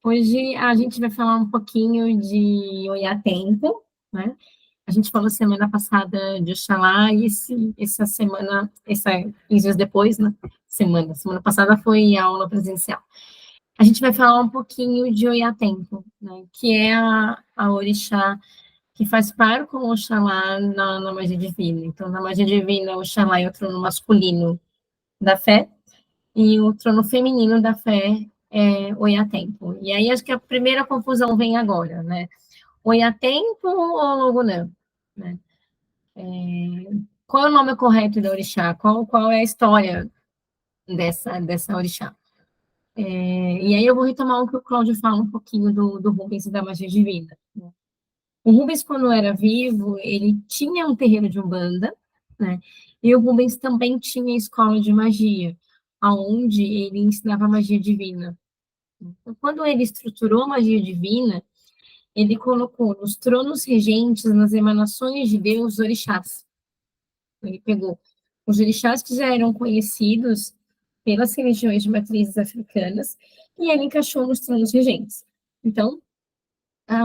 Hoje a gente vai falar um pouquinho de Oiatempo, né? A gente falou semana passada de Oxalá e essa semana, 15 dias depois, né? Semana passada foi a aula presencial. A gente vai falar um pouquinho de Oiatempo, né? Que é a orixá que faz par com Oxalá na magia divina. Então, na magia divina, Oxalá é o trono masculino da fé, e o trono feminino da fé é Oiatempo. E aí acho que a primeira confusão vem agora, né? Oiatempo ou Logunã? Né? Qual é o nome correto da orixá? Qual é a história dessa orixá? E aí eu vou retomar o que o Cláudio fala um pouquinho do Rubens e da magia divina. Né? O Rubens, quando era vivo, ele tinha um terreiro de Umbanda, né? E o Rubens também tinha escola de magia, aonde ele ensinava magia divina. Então, quando ele estruturou a magia divina, ele colocou nos tronos regentes, nas emanações de Deus, os orixás. Ele pegou os orixás que já eram conhecidos pelas religiões de matrizes africanas e ele encaixou nos tronos regentes. Então,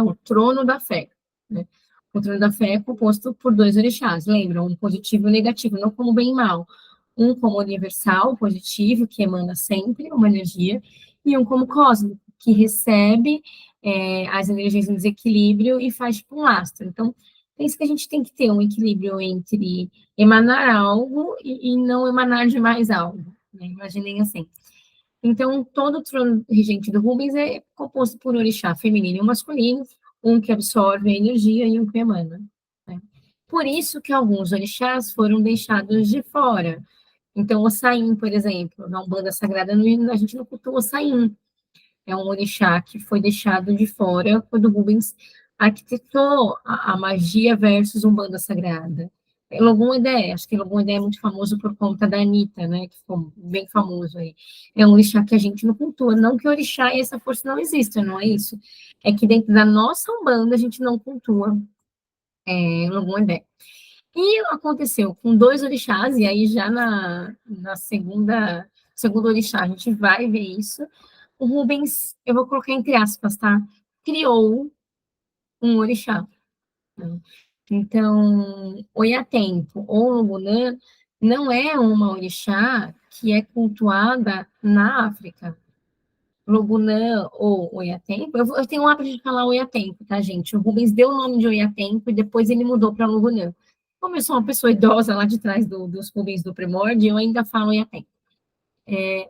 o trono da fé. Né? O trono da fé é composto por dois orixás, lembram? Um positivo e um negativo, não como bem e mal. Um como universal, positivo, que emana sempre uma energia, e um como cósmico, que recebe as energias em desequilíbrio e faz tipo um lastro. Então, pensa que a gente tem que ter um equilíbrio entre emanar algo e não emanar demais algo. Né? Imaginem assim. Então, todo o trono regente do Rubens é composto por orixá feminino e masculino, um que absorve a energia e um que emana. Né? Por isso que alguns orixás foram deixados de fora. Então, o Saim, por exemplo, na Umbanda Sagrada, a gente não cultua o Saim. É um orixá que foi deixado de fora quando Rubens arquitetou a magia versus Umbanda Sagrada. Logum Edé, acho que Logum Edé é muito famoso por conta da Anitta, né, que ficou bem famoso aí. É um orixá que a gente não cultua, não que o orixá e essa força não existam, não é isso. É que dentro da nossa Umbanda a gente não cultua Logum Edé. E aconteceu com dois orixás, e aí já na segundo orixá a gente vai ver isso. O Rubens, eu vou colocar entre aspas, tá? Criou um orixá. Né? Então, Oiatempo ou Logunã não é uma orixá que é cultuada na África. Logunã ou Oiatempo, eu tenho um hábito de falar Oiatempo, tá, gente? O Rubens deu o nome de Oiatempo e depois ele mudou para Logunã. Como eu sou uma pessoa idosa lá de trás dos Rubens do Primórdio, eu ainda falo Oiatempo.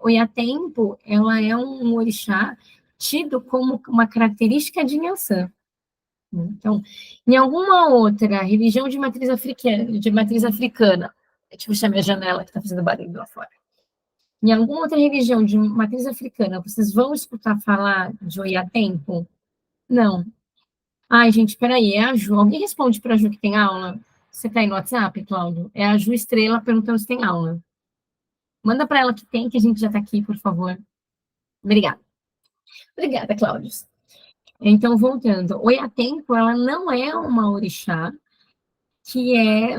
Oiatempo, ela é um orixá tido como uma característica de Nhançã. Então, em alguma outra religião de matriz africana, deixa eu fechar minha janela que está fazendo barulho lá fora. Em alguma outra religião de matriz africana, vocês vão escutar falar de Oiatempo? Não. Ai, gente, peraí, é a Ju. Alguém responde para a Ju que tem aula? Você está aí no WhatsApp, Cláudio? É a Ju Estrela perguntando se tem aula. Manda para ela que tem, que a gente já está aqui, por favor. Obrigada. Obrigada, Cláudio. Então, voltando, Oiatempo, ela não é uma orixá que é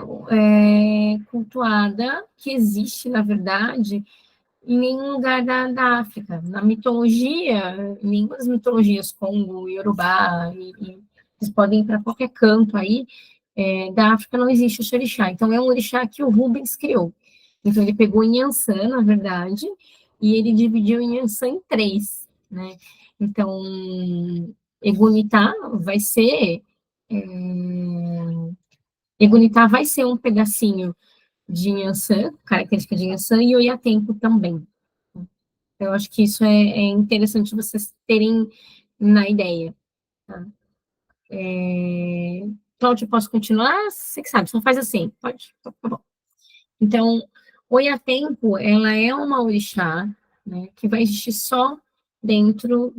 cultuada, que existe, na verdade, em nenhum lugar da África. Na mitologia, em nenhuma das mitologias, Congo, Yorubá, e vocês podem ir para qualquer canto aí, da África não existe o orixá. Então, é um orixá que o Rubens criou. Então, ele pegou Inhansã, na verdade, e ele dividiu Inhansã em três, né? Então, Egunitá vai ser... É, Egunitá vai ser um pedacinho de Inhansã, característica de Inhansã, e Oiatempo também. Eu acho que isso é interessante vocês terem na ideia. Tá? Cláudia, posso continuar? Você que sabe, só faz assim. Pode? Tá bom. Então, Oiatempo, ela é uma orixá, né, que vai existir só dentro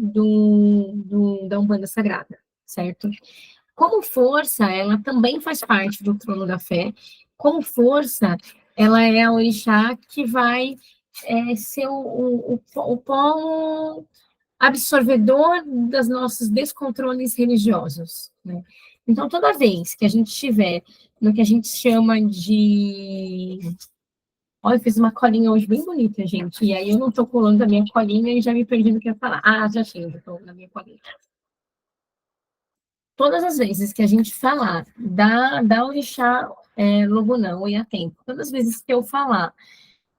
da Umbanda Sagrada, certo? Como força, ela também faz parte do trono da fé. Como força, ela é a orixá que vai ser o polo absorvedor dos nossos descontroles religiosos. Né? Então, toda vez que a gente estiver no que a gente chama de Olha, eu fiz uma colinha hoje bem bonita, gente. E aí eu não tô colando a minha colinha e já me perdi no que eu ia falar. Ah, já achei, já tô na minha colinha. Todas as vezes que a gente falar da orixá Logunã, Oiatempo, todas as vezes que eu falar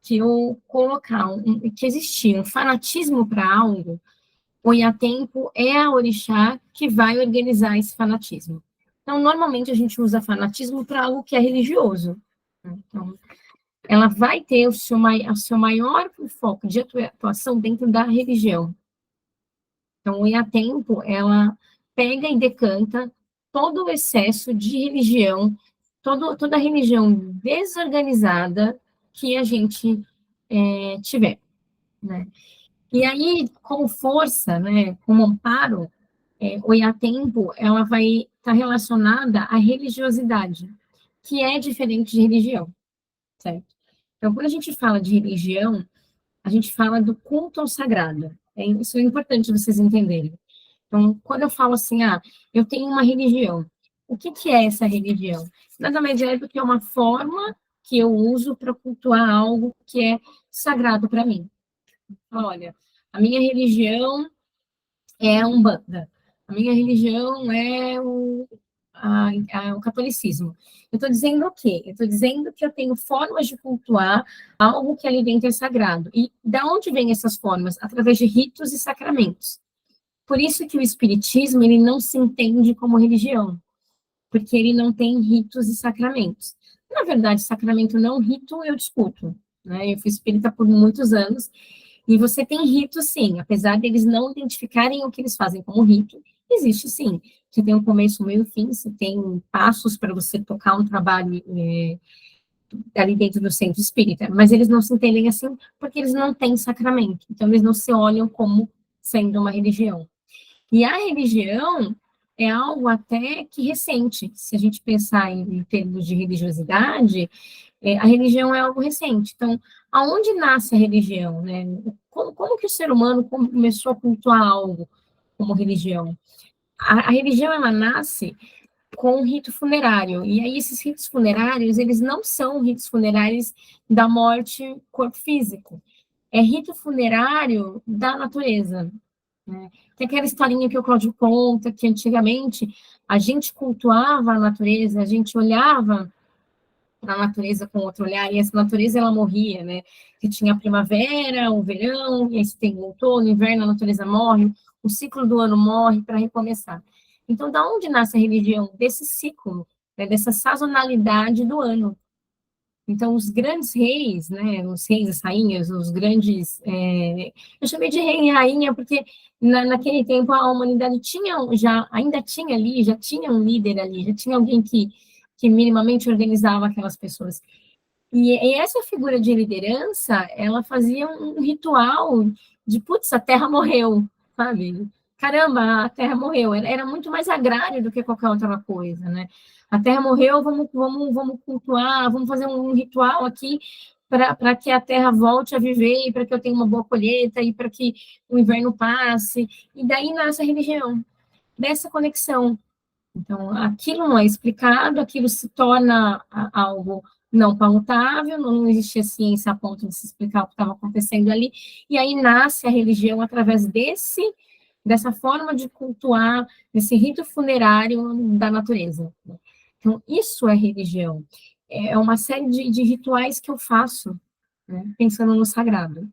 que eu colocar que existia um fanatismo para algo, Oiatempo é a orixá que vai organizar esse fanatismo. Então, normalmente a gente usa fanatismo para algo que é religioso. Então, ela vai ter o seu maior foco de atuação dentro da religião. Então, o Iatempo, ela pega e decanta todo o excesso de religião, toda a religião desorganizada que a gente tiver, né? E aí, como força, né, como amparo, o Iatempo, ela vai estar relacionada à religiosidade, que é diferente de religião, certo? Então, quando a gente fala de religião, a gente fala do culto ao sagrado. Isso é importante vocês entenderem. Então, quando eu falo assim, eu tenho uma religião, o que que é essa religião? Nada mais é do que uma forma que eu uso para cultuar algo que é sagrado para mim. Olha, a minha religião é a Umbanda, a minha religião é o catolicismo. Eu estou dizendo o quê? Eu estou dizendo que eu tenho formas de cultuar algo que ali dentro é sagrado. E da onde vêm essas formas? Através de ritos e sacramentos. Por isso que o espiritismo ele não se entende como religião, porque ele não tem ritos e sacramentos. Na verdade, sacramento não, rito eu discuto, né? Eu fui espírita por muitos anos e você tem rito, sim, apesar deles não identificarem o que eles fazem como rito, existe sim. Você tem um começo, um meio, fim, você tem passos para você tocar um trabalho ali dentro do centro espírita, mas eles não se entendem assim porque eles não têm sacramento, então eles não se olham como sendo uma religião. E a religião é algo até que recente. Se a gente pensar em termos de religiosidade, a religião é algo recente. Então, aonde nasce a religião, né? Como que o ser humano começou a cultuar algo como religião? A religião, ela nasce com um rito funerário. E aí, esses ritos funerários, eles não são ritos funerários da morte corpo físico. É rito funerário da natureza, né? Tem aquela historinha que o Cláudio conta, que antigamente a gente cultuava a natureza, a gente olhava para a natureza com outro olhar, e essa natureza ela morria, né? Que tinha a primavera, o verão, e aí tem o outono, o inverno, a natureza morre, o ciclo do ano morre para recomeçar. Então, da onde nasce a religião? Desse ciclo, né? Dessa sazonalidade do ano. Então, os grandes reis, né, os reis, as rainhas, os grandes... eu chamei de rei e rainha porque naquele tempo a humanidade ainda tinha ali, já tinha um líder ali, já tinha alguém que minimamente organizava aquelas pessoas. E essa figura de liderança, ela fazia um ritual de, putz, a terra morreu, sabe? Caramba, a terra morreu. Era muito mais agrário do que qualquer outra coisa, né? A terra morreu, vamos cultuar, vamos fazer um ritual aqui para que a terra volte a viver, e para que eu tenha uma boa colheita, e para que o inverno passe. E daí nasce a religião, dessa conexão. Então, aquilo não é explicado, aquilo se torna algo não pautável, não existia ciência a ponto de se explicar o que estava acontecendo ali, e aí nasce a religião através dessa forma de cultuar, desse rito funerário da natureza. Então, isso é religião. É uma série de rituais que eu faço, né, pensando no sagrado.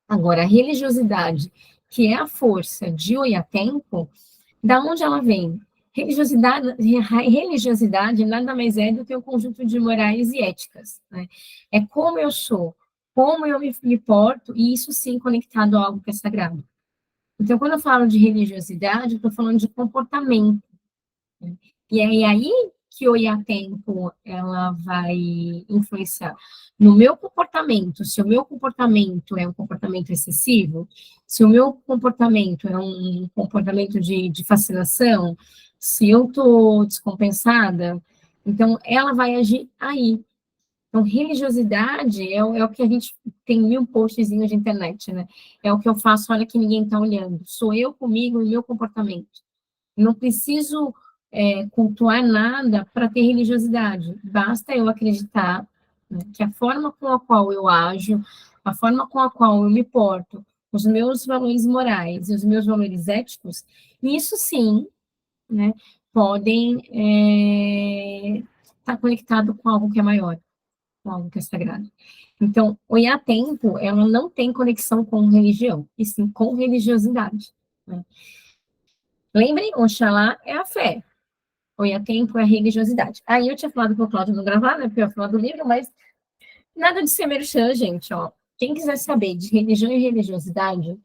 Agora, a religiosidade, que é a força de Oiatempo, da onde ela vem? Religiosidade nada mais é do que um conjunto de morais e éticas, né? É como eu sou, como eu me porto, e isso sim conectado a algo que é sagrado. Então, quando eu falo de religiosidade, eu estou falando de comportamento, né? E é aí que o Iatempo, ela vai influenciar no meu comportamento. Se o meu comportamento é um comportamento excessivo, se o meu comportamento é um comportamento de fascinação, se eu estou descompensada, então ela vai agir aí. Então, religiosidade é o que a gente tem 1000 postzinhos de internet, né? É o que eu faço, olha que ninguém está olhando. Sou eu comigo e meu comportamento. Não preciso cultuar nada para ter religiosidade. Basta eu acreditar né? Que a forma com a qual eu ajo, a forma com a qual eu me porto, os meus valores morais e os meus valores éticos, isso sim, né, podem estar conectado com algo que é maior, com algo que é sagrado. Então, o Iatempo, ela não tem conexão com religião, e sim com religiosidade, né? Lembrem, Oxalá é a fé, o Iatempo é a religiosidade. Aí eu tinha falado para o Cláudio não gravar, né, porque eu ia falar do livro, mas nada de ser merchan, gente, ó. Quem quiser saber de religião e religiosidade,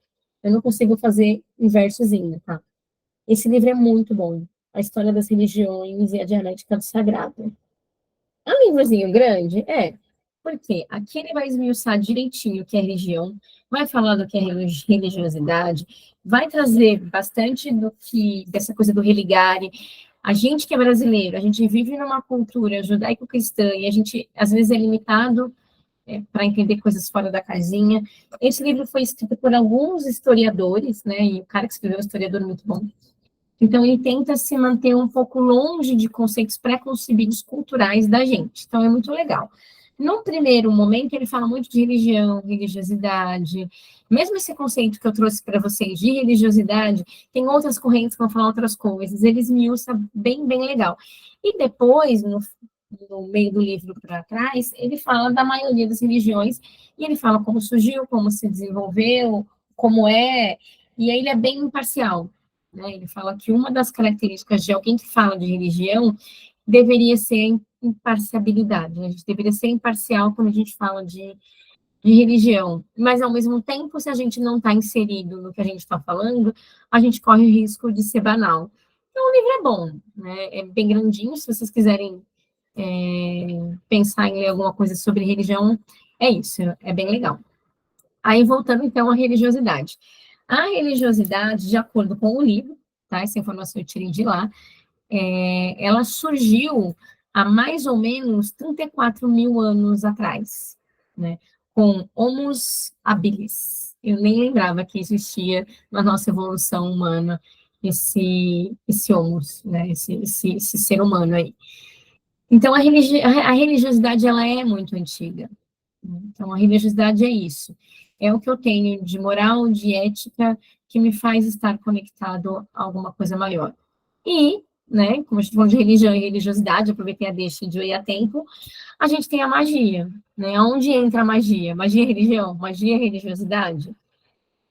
eu não consigo fazer em versozinho, tá? Esse livro é muito bom. A História das Religiões e a Dialética do Sagrado. É um livrozinho grande? É. Porque aqui ele vai esmiuçar direitinho o que é religião, vai falar do que é religiosidade, vai trazer bastante dessa coisa do religare. A gente que é brasileiro, a gente vive numa cultura judaico-cristã e a gente, às vezes, é limitado para entender coisas fora da casinha. Esse livro foi escrito por alguns historiadores, né? E o cara que escreveu é um historiador muito bom. Então, ele tenta se manter um pouco longe de conceitos pré-concebidos culturais da gente. Então, é muito legal. Num primeiro momento, ele fala muito de religião, religiosidade. Mesmo esse conceito que eu trouxe para vocês de religiosidade, tem outras correntes que vão falar outras coisas. Ele esmiuça bem, bem legal. E depois, no meio do livro para trás, ele fala da maioria das religiões, e ele fala como surgiu, como se desenvolveu, como é, e aí ele é bem imparcial, né? Ele fala que uma das características de alguém que fala de religião deveria ser a imparcialidade, né? A gente deveria ser imparcial quando a gente fala de religião, mas ao mesmo tempo, se a gente não está inserido no que a gente está falando, a gente corre o risco de ser banal. Então, o livro é bom, né? É bem grandinho, se vocês quiserem pensar em ler alguma coisa sobre religião, é isso, é bem legal. Aí, voltando então à religiosidade. A religiosidade, de acordo com o livro, tá? Essa informação eu tirei de lá, ela surgiu há mais ou menos 34 mil anos atrás, né? Com Homus habilis. Eu nem lembrava que existia na nossa evolução humana esse homus, né? Esse ser humano aí. Então, a religiosidade, ela é muito antiga. Então, a religiosidade é isso. É o que eu tenho de moral, de ética, que me faz estar conectado a alguma coisa maior. E, né, como a gente falou de religião e religiosidade, aproveitei a deixa de ir a tempo, a gente tem a magia, né? Onde entra a magia? Magia e religião? Magia e religiosidade?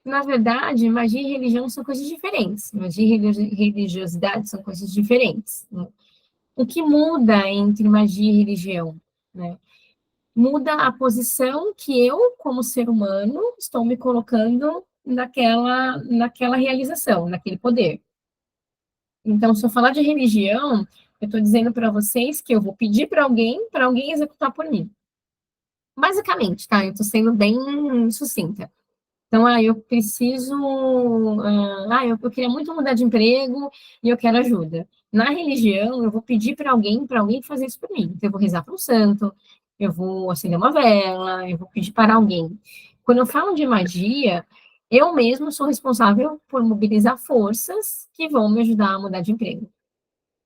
Na verdade, magia e religião são coisas diferentes. Magia e religiosidade são coisas diferentes, né? O que muda entre magia e religião, né? Muda a posição que eu, como ser humano, estou me colocando naquela realização, naquele poder. Então, se eu falar de religião, eu estou dizendo para vocês que eu vou pedir para alguém executar por mim. Basicamente, tá? Eu estou sendo bem sucinta. Então, eu preciso. Eu queria muito mudar de emprego e eu quero ajuda. Na religião, eu vou pedir para alguém fazer isso por mim. Então, eu vou rezar para um santo, eu vou acender uma vela, eu vou pedir para alguém. Quando eu falo de magia, eu mesmo sou responsável por mobilizar forças que vão me ajudar a mudar de emprego.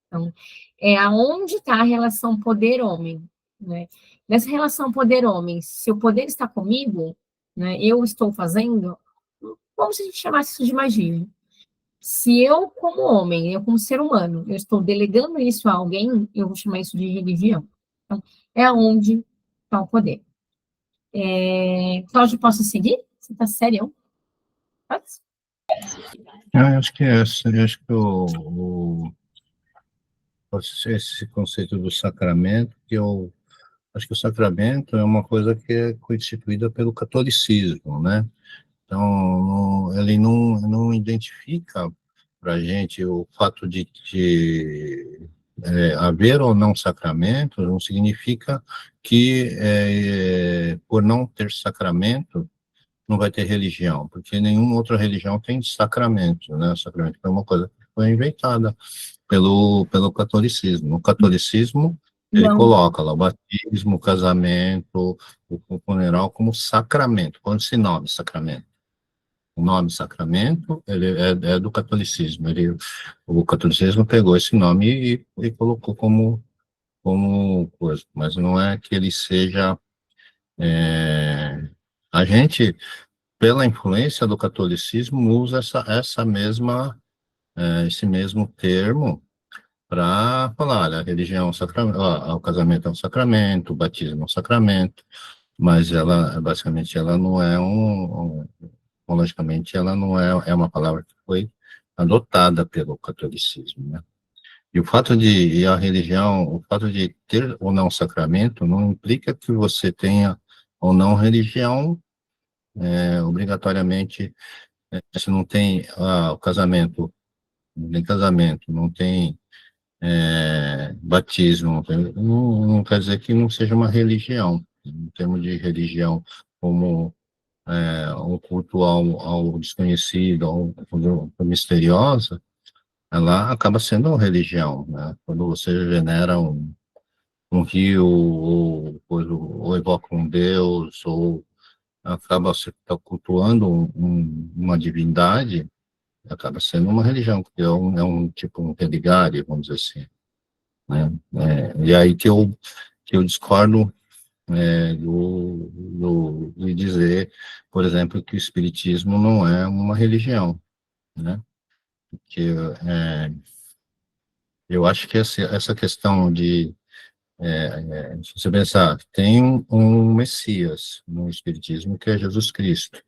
Então, é aonde está a relação poder-homem, né? Nessa relação poder-homem, se o poder está comigo, né, eu estou fazendo, como se a gente chamasse isso de magia. Se eu, como homem, eu como ser humano, eu estou delegando isso a alguém, eu vou chamar isso de religião. Então, é aonde está o poder. Cláudio, posso seguir? Você está sério? Pode? Eu acho que é essa. Eu acho que esse conceito do sacramento, que eu acho que o sacramento é uma coisa que é constituída pelo catolicismo, né? Então, ele não identifica para a gente o fato de haver ou não sacramento, não significa que, por não ter sacramento, não vai ter religião, porque nenhuma outra religião tem sacramento, né? O sacramento é uma coisa que foi inventada pelo catolicismo. O catolicismo, ele Não. coloca lá o batismo, o casamento, o funeral como sacramento. Qual esse nome, sacramento? O nome sacramento, ele é do catolicismo. O catolicismo pegou esse nome e colocou como como coisa, mas não é que ele seja... a gente, pela influência do catolicismo, usa esse mesmo termo para falar, olha, a religião é um sacramento, o casamento é um sacramento, o batismo é um sacramento, mas ela, basicamente, ela não é logicamente, ela não é uma palavra que foi adotada pelo catolicismo, né? E o fato e a religião, o fato de ter ou não sacramento não implica que você tenha ou não religião, obrigatoriamente, se não tem o casamento, não tem casamento, não tem batismo, não quer dizer que não seja uma religião, em termos de religião, como um culto ao desconhecido, ao misteriosa, ela acaba sendo uma religião, né? Quando você venera um rio, ou evoca um deus, ou acaba se tá cultuando uma divindade, acaba sendo uma religião, porque é um tipo um religário, vamos dizer assim, né? E aí que eu discordo de dizer, por exemplo, que o espiritismo não é uma religião, né? Que eu acho que essa questão se você pensar, tem um Messias no espiritismo que é Jesus Cristo,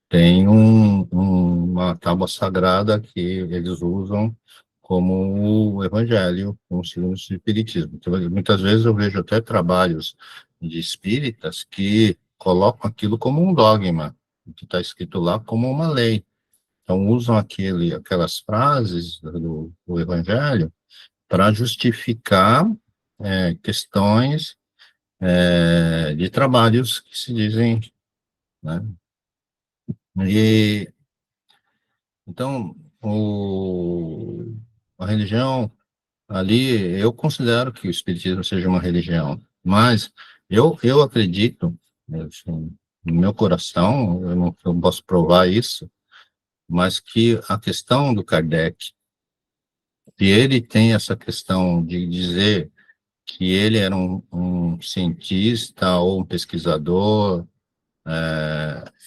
tem uma tábua sagrada que eles usam como o evangelho, como segundo o espiritismo. Então, muitas vezes eu vejo até trabalhos de espíritas que colocam aquilo como um dogma, que está escrito lá como uma lei. Então, usam aquelas frases do evangelho para justificar questões de trabalhos que se dizem, né? E então, a religião ali, eu considero que o espiritismo seja uma religião, mas eu acredito, assim, no meu coração, eu não posso provar isso, mas que a questão do Kardec, que ele tem essa questão de dizer que ele era um cientista ou um pesquisador,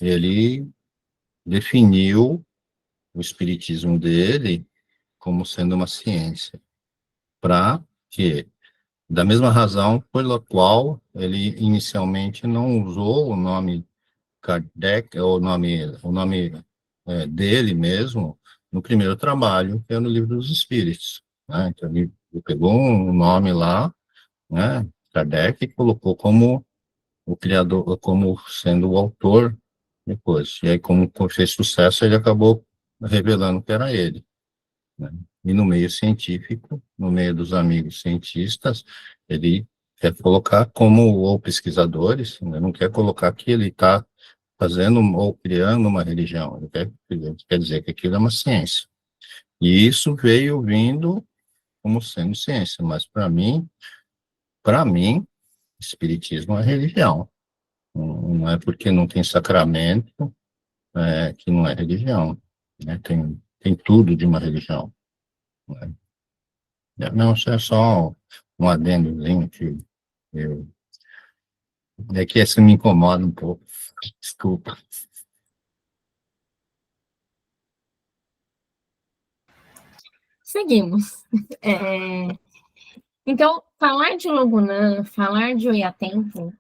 ele definiu o espiritismo dele como sendo uma ciência, para que, da mesma razão pela qual ele inicialmente não usou o nome Kardec, o nome dele mesmo, no primeiro trabalho, que é no Livro dos Espíritos, né? Então, ele pegou um nome lá, né, Kardec, e colocou como o criador, como sendo o autor depois. E aí, como fez sucesso, ele acabou revelando que era ele, né? E no meio científico, no meio dos amigos cientistas, ele quer colocar como, ou pesquisadores, né, não quer colocar que ele está fazendo ou criando uma religião, ele quer dizer que aquilo é uma ciência. E isso veio vindo como sendo ciência, mas para mim, espiritismo é religião. Não é porque não tem sacramento que não é religião, né? Tem tudo de uma religião, né? Não, isso é só um adendozinho que eu, é que esse me incomoda um pouco. Desculpa. Seguimos. Então, falar de Logunã, falar de Oiatempo,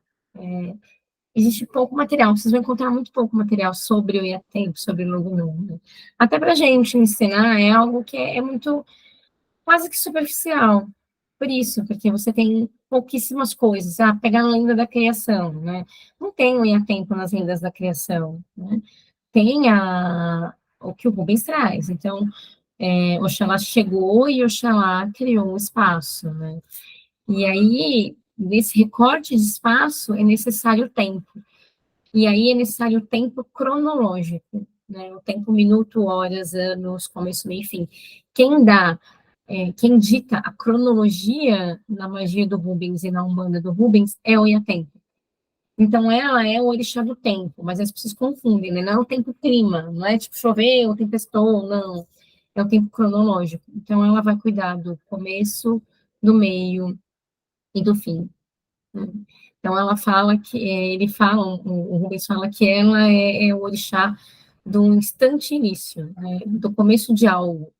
existe pouco material, vocês vão encontrar muito pouco material sobre Oiatempo, sobre Logunã, né? Até para a gente ensinar é algo que é muito, quase que superficial, por isso, porque você tem pouquíssimas coisas, pegar a lenda da criação, né? Não tem Oiatempo nas lendas da criação, né? Tem o que o Rubens traz, então, Oxalá chegou e Oxalá criou um espaço, né? E aí, nesse recorte de espaço, é necessário tempo. E aí é necessário tempo cronológico, né? O tempo minuto, horas, anos, começo, meio e fim. Quem dita a cronologia na magia do Rubens e na Umbanda do Rubens é o Oiatempo. Então, ela é o orixá do tempo, mas as pessoas confundem, né? Não é o tempo clima, não é tipo choveu, tempestou, não. É o tempo cronológico. Então, ela vai cuidar do começo, do meio, e do fim, né? Então, ela fala que, ele fala, o Rubens fala que ela é o orixá do instante início, né, do começo de algo.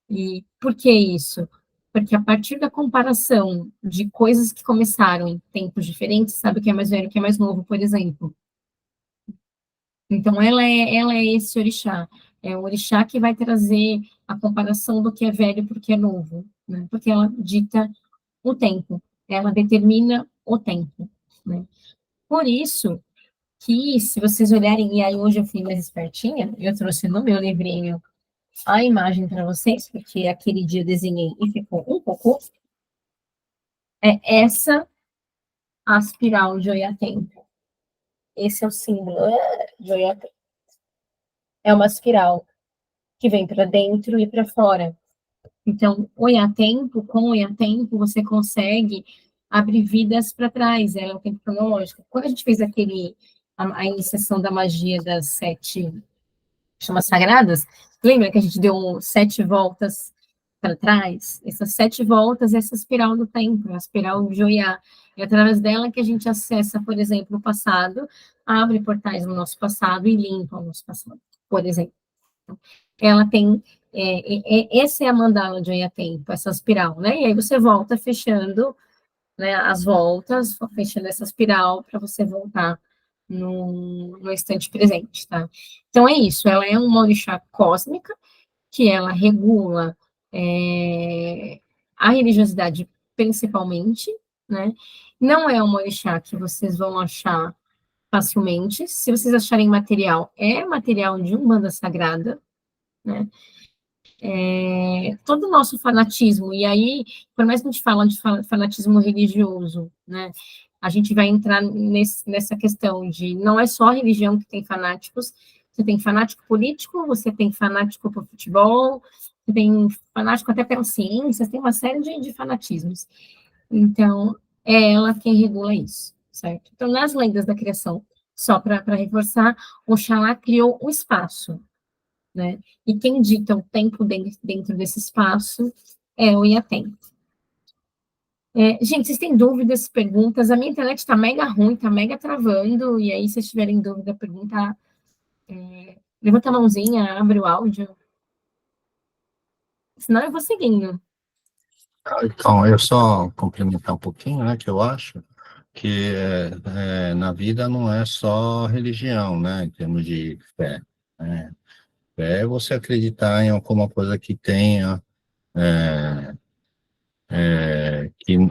E por que isso? Porque a partir da comparação de coisas que começaram em tempos diferentes, sabe o que é mais velho, o que é mais novo, por exemplo. Então, ela é esse orixá. É o orixá que vai trazer a comparação do que é velho para o que é novo, né? Porque ela dita o tempo, ela determina o tempo, né? Por isso que, se vocês olharem, e aí hoje eu fui mais espertinha, eu trouxe no meu livrinho a imagem para vocês, porque aquele dia eu desenhei e ficou um pouco, é essa a espiral de Oiatempo. Esse é o símbolo de Oiatempo. É uma espiral que vem para dentro e para fora. Então, Oiatempo, com Oiatempo, você consegue abrir vidas para trás, ela é o tempo cronológico. Quando a gente fez a iniciação da magia das 7 chamas sagradas, lembra que a gente deu 7 voltas para trás? Essas 7 voltas, essa espiral do tempo, a espiral de Oiá. É através dela que a gente acessa, por exemplo, o passado, abre portais no nosso passado e limpa o nosso passado, por exemplo. Ela tem, essa é a mandala de Oiatempo, essa espiral, né? E aí você volta fechando, né, as voltas, fechando essa espiral para você voltar no instante presente, tá? Então é isso, ela é uma orixá cósmica, que ela regula a religiosidade principalmente, né? Não é uma orixá que vocês vão achar facilmente. Se vocês acharem material, é material de Umbanda Sagrada, né? Todo o nosso fanatismo, e aí, por mais que a gente fala de fanatismo religioso, né, a gente vai entrar nessa questão de não é só a religião que tem fanáticos, você tem fanático político, você tem fanático por futebol, você tem fanático até pela ciência, tem uma série de fanatismos. Então, é ela quem regula isso, certo? Então, nas lendas da criação, só para reforçar, Oxalá criou o espaço, né? E quem dita o tempo dentro desse espaço é o IATEM. Gente, vocês têm dúvidas, perguntas? A minha internet está mega ruim, está mega travando, e aí, se vocês tiverem dúvida, pergunta, levanta a mãozinha, abre o áudio. Senão eu vou seguindo. Então, eu só complementar um pouquinho, né, que eu acho que na vida não é só religião, né, em termos de fé, né? Fé é você acreditar em alguma coisa que tenha,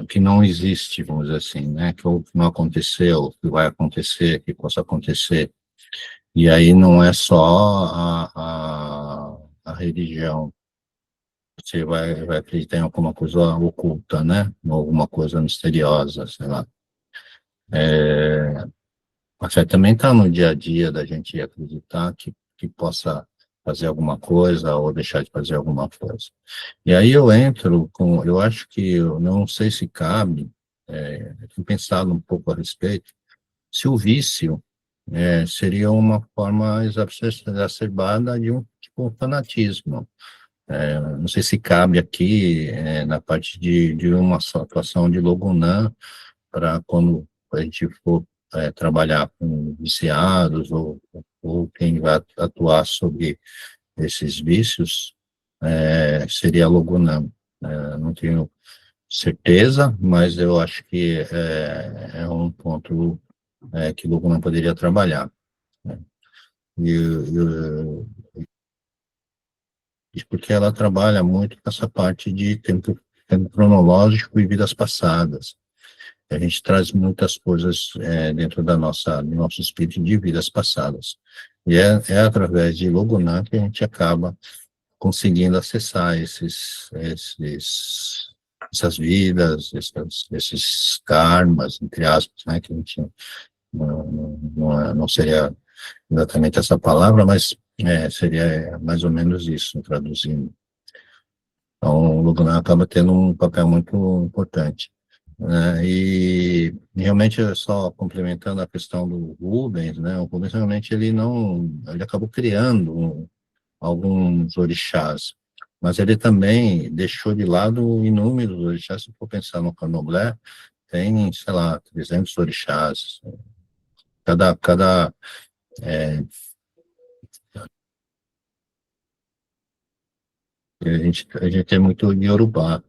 que não existe, vamos dizer assim, né, que não aconteceu, que vai acontecer, que possa acontecer. E aí não é só a religião. Você vai acreditar em alguma coisa oculta, né? Ou alguma coisa misteriosa, sei lá. A fé também está no dia a dia da gente acreditar que possa fazer alguma coisa ou deixar de fazer alguma coisa. E aí eu entro com, eu acho que, eu não sei se cabe, eu tenho pensado um pouco a respeito, se o vício seria uma forma exacerbada de um tipo de fanatismo. Não sei se cabe aqui, na parte de uma só atuação de Logunã, para quando a gente for trabalhar com viciados ou quem vai atuar sobre esses vícios, seria a Logunã. Não tenho certeza, mas eu acho que é um ponto que Logunã poderia trabalhar, né? E porque ela trabalha muito com essa parte de tempo cronológico e vidas passadas. A gente traz muitas coisas dentro do nosso espírito de vidas passadas. E é através de Logunã que a gente acaba conseguindo acessar essas vidas, esses karmas, entre aspas, né, que a gente não seria exatamente essa palavra, mas seria mais ou menos isso, traduzindo. Então, o Logunã acaba tendo um papel muito importante, né? E realmente, só complementando a questão do Rubens, né? O Rubens realmente ele acabou criando alguns orixás. mas ele também deixou de lado inúmeros orixás. Se for pensar no candomblé, tem, sei lá, 300 orixás. Cada a gente tem muito Yorubá,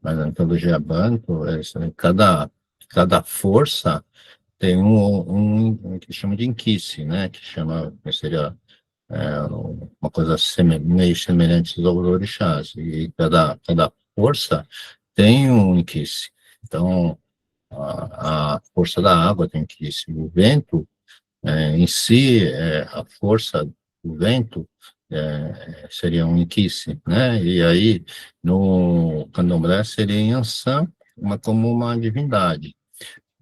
mas na mitologia Banto, cada força tem um que chama de inquice, né? Que chama, que seria uma coisa meio semelhante aos orixás. E cada força tem um inquice. Então, a força da água tem inquice. O vento, em si, a força do vento seria um inquice, né? E aí, no candomblé, seria Yansan, como uma divindade,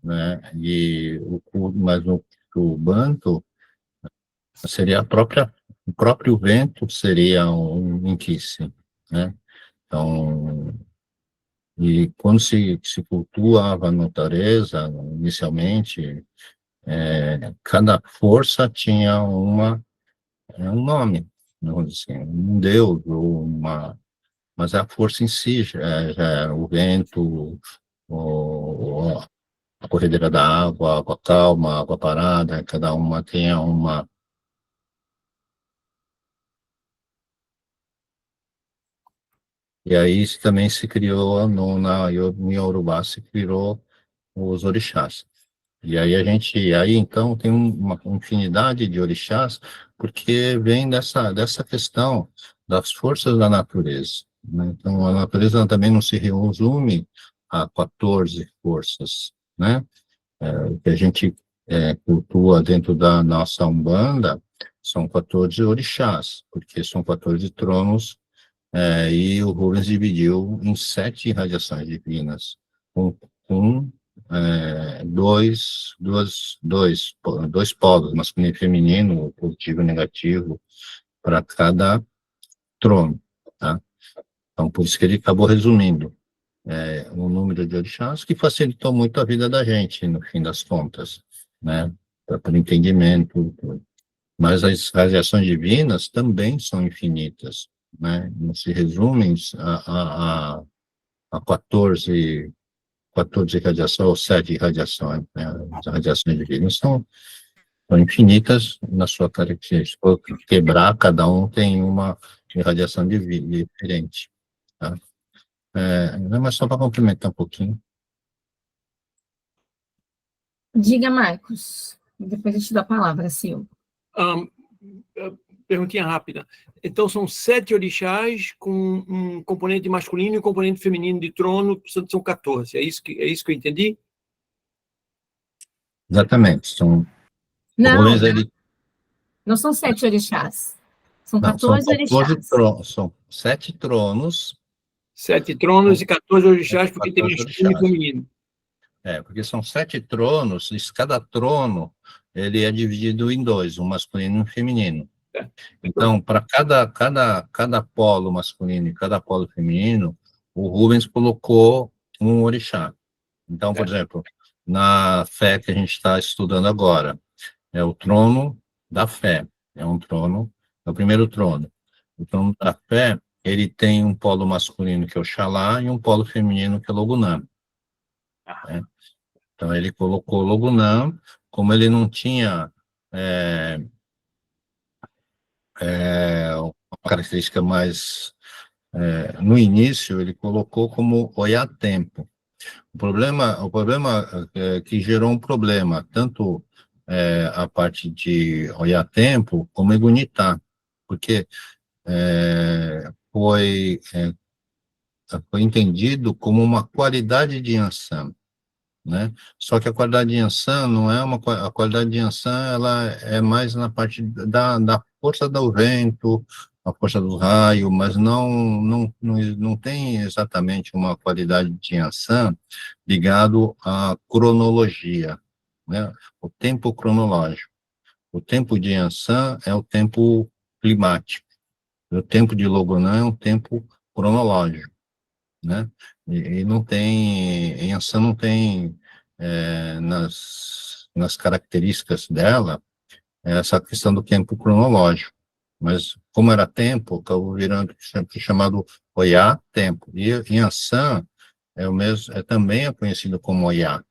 né? Mas o Banto seria o próprio vento seria um inquice, né? Então, e quando se cultuava a natureza, inicialmente, cada força tinha um nome, vamos dizer assim, um deus, mas a força em si já era o vento, a corredeira da água, a água calma, a água parada, cada uma tinha uma. E aí também se criou, em Yorubá se criou os orixás. E aí aí então tem uma infinidade de orixás, porque vem dessa questão das forças da natureza, né? Então a natureza também não se resume a 14 forças, né? O que a gente cultua dentro da nossa Umbanda são 14 orixás, porque são 14 tronos, e o Rubens dividiu em 7 radiações divinas, com dois polos, masculino e feminino, positivo e negativo, para cada trono, tá? Então, por isso que ele acabou resumindo o número de orixás, que facilitou muito a vida da gente, no fim das contas, né? Para o entendimento. Mas as radiações divinas também são infinitas, né? Não se resumem a 14 radiações ou 7 radiações, né? As radiações divinas são infinitas na sua característica. Por quebrar, cada um tem uma radiação diferente, tá? Mas só para complementar um pouquinho. Diga, Marcos. Depois eu te dou a palavra, Sil. Perguntinha rápida. Então, são 7 orixás com um componente masculino e um componente feminino de trono, são 14. É isso que eu entendi? Exatamente. Não, não são 7 orixás. São Não, são 14 orixás. são 7 tronos. 7 tronos e 14 orixás, porque tem 14 masculino e orixás. feminino. Porque são 7 tronos, e cada trono ele é dividido em 2, um masculino e um feminino. Então, para cada polo masculino e cada polo feminino, o Rubens colocou um orixá. Então, por exemplo, na fé que a gente está estudando agora, é o trono da fé, é o primeiro trono. O trono da fé, ele tem um polo masculino que é o Xalá e um polo feminino que é o Logunã. Né? Então, ele colocou o Logunã, como ele não tinha uma característica mais... no início, ele colocou como Oiá-tempo. O problema que gerou um problema, tanto a parte de Oiá-tempo como Egunitá, porque foi entendido como uma qualidade de Yansan, né? Só que a qualidade de Yansan não é a qualidade de Yansan, ela é mais na parte da força do vento, a força do raio, mas não tem exatamente uma qualidade de Yansan ligado à cronologia, né? O tempo cronológico. O tempo de Yansan é o tempo climático. O tempo de Logonã é um tempo cronológico, né? E não tem, em Yansan não tem nas características dela essa questão do tempo cronológico. mas como era tempo, acabou virando chamado Oiá tempo. E Yansan também é conhecido como Oiá,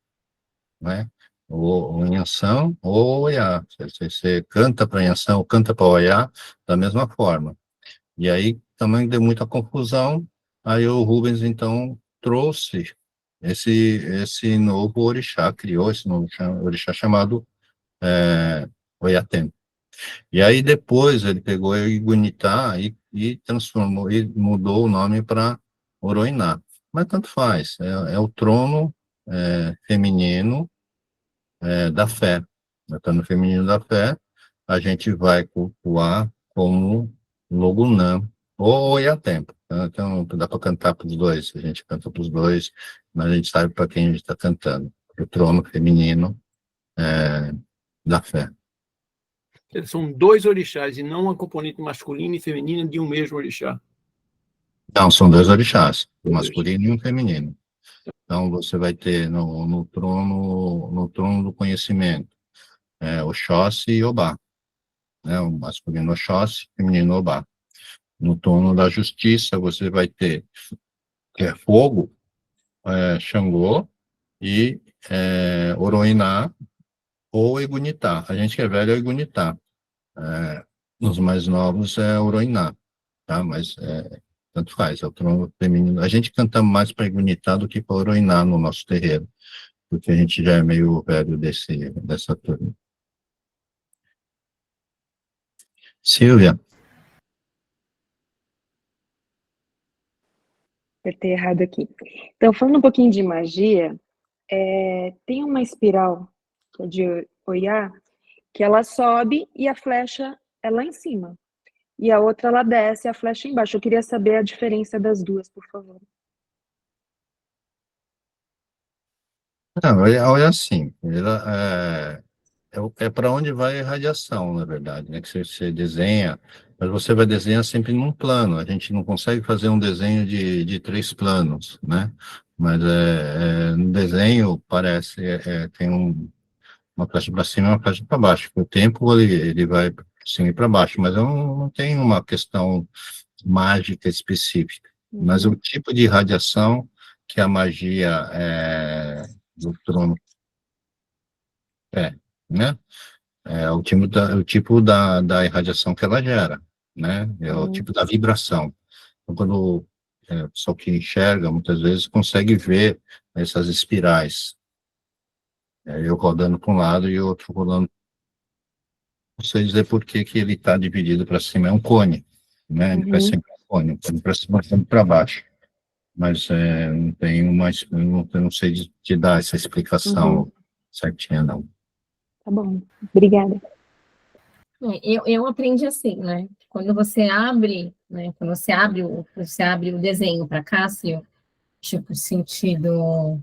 né? O Yansan ou Oiá. Você canta para Yansan ou canta para Oiá da mesma forma. E aí também deu muita confusão. Aí o Rubens, então, trouxe esse novo orixá, criou esse novo orixá chamado Oiatem. E aí depois ele pegou o Igunitá e transformou, e mudou o nome para Oroiná. Mas tanto faz, é o trono feminino da fé. O trono feminino da fé, a gente vai cultuar como Logunã ou Oiatem. Então, dá para cantar para os dois, a gente canta para os dois, mas a gente sabe para quem a gente está cantando. O trono feminino da fé. São dois orixás e não uma componente masculina e feminina de um mesmo orixá. Não, são dois orixás, um masculino e um feminino. Então, você vai ter no trono do conhecimento, Oxóssi e Obá, né? O masculino Oxóssi, feminino Obá. No trono da justiça, você vai ter fogo, Xangô, e Oroiná ou Igunitá. A gente que é velho é Igunitá. Nos mais novos é Oroiná, tá? Mas tanto faz, é o trono feminino. A gente canta mais para Igunitá do que para Oroiná no nosso terreiro, porque a gente já é meio velho dessa turma. Silvia? Apertei errado aqui. Então, falando um pouquinho de magia, tem uma espiral, que é de Oiá, que ela sobe e a flecha é lá em cima. E a outra, ela desce e a flecha embaixo. Eu queria saber a diferença das duas, por favor. Não, olha assim, é para onde vai a radiação, na verdade, né? Que você desenha, mas você vai desenhar sempre num plano. A gente não consegue fazer um desenho de 3 planos, né? Mas no desenho parece tem uma flecha para cima e uma flecha para baixo. O tempo ele vai para cima e para baixo, mas eu não tenho uma questão mágica específica. Mas o tipo de radiação que a magia do trono né? É o tipo da irradiação que ela gera, né? É o tipo da vibração. Então, quando o pessoal que enxerga, muitas vezes, consegue ver essas espirais. Eu rodando para um lado e o outro rodando. Não sei dizer por que que ele está dividido para cima. É um cone, né? Ele faz sempre um cone para cima e para baixo. Mas não tem não sei te dar essa explicação certinha, não. Tá bom, obrigada. Eu aprendi assim, né? Quando você abre, né? Quando você abre o desenho para Cássio, tipo, sentido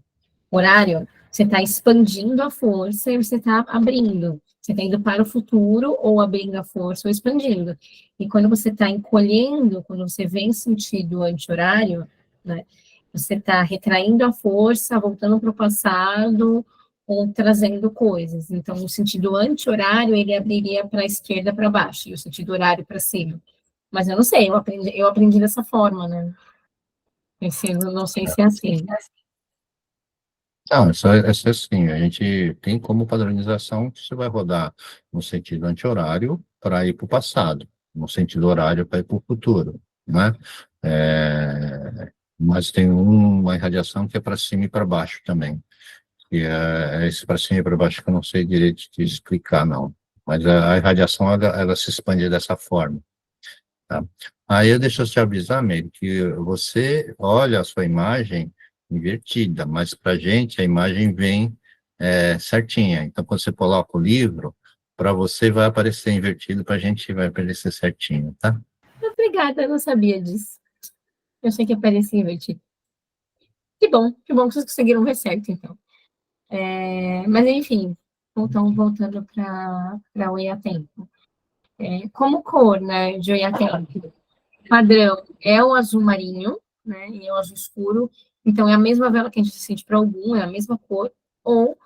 horário, você está expandindo a força e você está abrindo. Você está indo para o futuro, ou abrindo a força, ou expandindo. E quando você está encolhendo, quando você vem sentido anti-horário, né, você está retraindo a força, voltando para o passado, ou trazendo coisas. Então, o sentido anti-horário, ele abriria para a esquerda, para baixo, e o sentido horário para cima. Mas eu não sei, eu aprendi dessa forma, né? Não sei se é assim. Não, essa é assim, a gente tem como padronização que você vai rodar no sentido anti-horário para ir para o passado, no sentido horário para ir para o futuro, né? Mas tem uma irradiação que é para cima e para baixo também, e é esse para cima e para baixo que eu não sei direito de explicar, não. Mas a irradiação, ela se expande dessa forma, tá? Aí eu deixo eu te avisar, Meire, que você olha a sua imagem invertida, mas para a gente a imagem vem certinha. Então, quando você coloca o livro, para você vai aparecer invertido, para a gente vai aparecer certinho, tá? Obrigada, eu não sabia disso. Eu achei que aparecia invertido. Que bom que vocês conseguiram ver certo, então. Mas, enfim, voltando para Oiatempo. Como cor, né, de Oiatempo, padrão é o azul marinho, né, e é o azul escuro, então é a mesma vela que a gente sente para algum, é a mesma cor, ou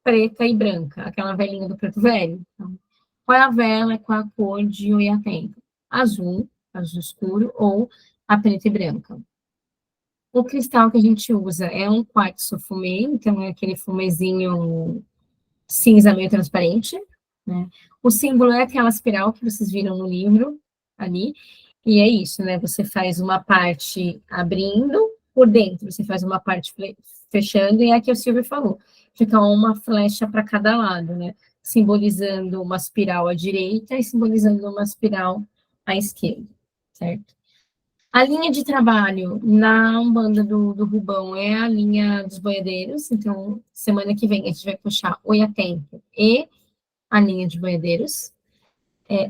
preta e branca, aquela velinha do preto velho. Então, qual é a vela, qual é a cor de Oiatempo? azul escuro, ou a preta e branca. O cristal que a gente usa é um quartzo fumê, então é aquele fumezinho cinza meio transparente, né? O símbolo é aquela espiral que vocês viram no livro ali, e é isso, né? Você faz uma parte abrindo por dentro, você faz uma parte fechando, e é a que o Silvio falou, fica uma flecha para cada lado, né? Simbolizando uma espiral à direita e simbolizando uma espiral à esquerda, certo? A linha de trabalho na Umbanda do Rubão é a linha dos boiadeiros, então, semana que vem a gente vai puxar Oiatempo e a linha de boiadeiros.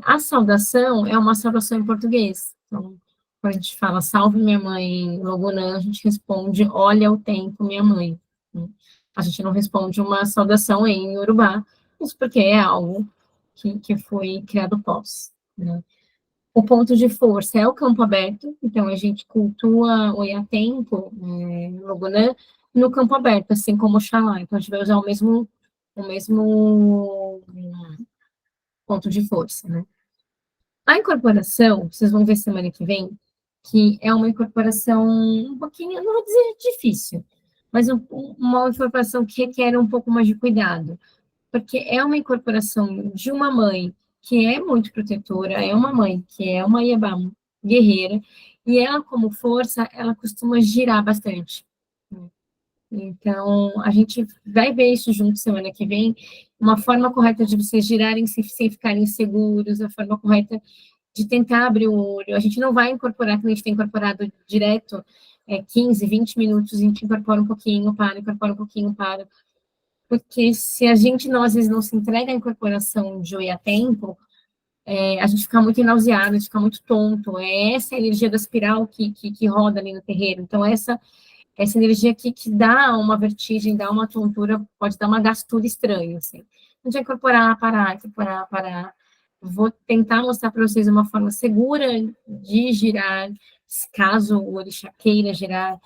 A saudação é uma saudação em português, então, quando a gente fala salve minha mãe Logonã, a gente responde olha o tempo minha mãe. A gente não responde uma saudação em Yorubá, isso porque é algo que foi criado pós, né? O ponto de força é o campo aberto, então a gente cultua o Oiatempo, Logonã, no campo aberto, assim como o Xalá. Então a gente vai usar o mesmo ponto de força, né? A incorporação, vocês vão ver semana que vem, que é uma incorporação um pouquinho, não vou dizer difícil, mas uma incorporação que requer um pouco mais de cuidado, porque é uma incorporação de uma mãe que é muito protetora, é uma mãe que é uma Iebá guerreira, e ela, como força, ela costuma girar bastante. Então, a gente vai ver isso junto semana que vem, uma forma correta de vocês girarem sem ficarem seguros, a forma correta de tentar abrir o olho. A gente não vai incorporar, como a gente tem incorporado direto, 15, 20 minutos, a gente incorpora um pouquinho, incorpora um pouquinho, para. Porque se a gente, não, às vezes, não se entrega à incorporação de Oiatempo, a gente fica muito nauseado, a gente fica muito tonto. É essa a energia da espiral que roda ali no terreiro. Então, essa energia que dá uma vertigem, dá uma tontura, pode dar uma gastura estranha, assim. A gente vai incorporar, parar. Vou tentar mostrar para vocês uma forma segura de girar, caso o orixá queira girar.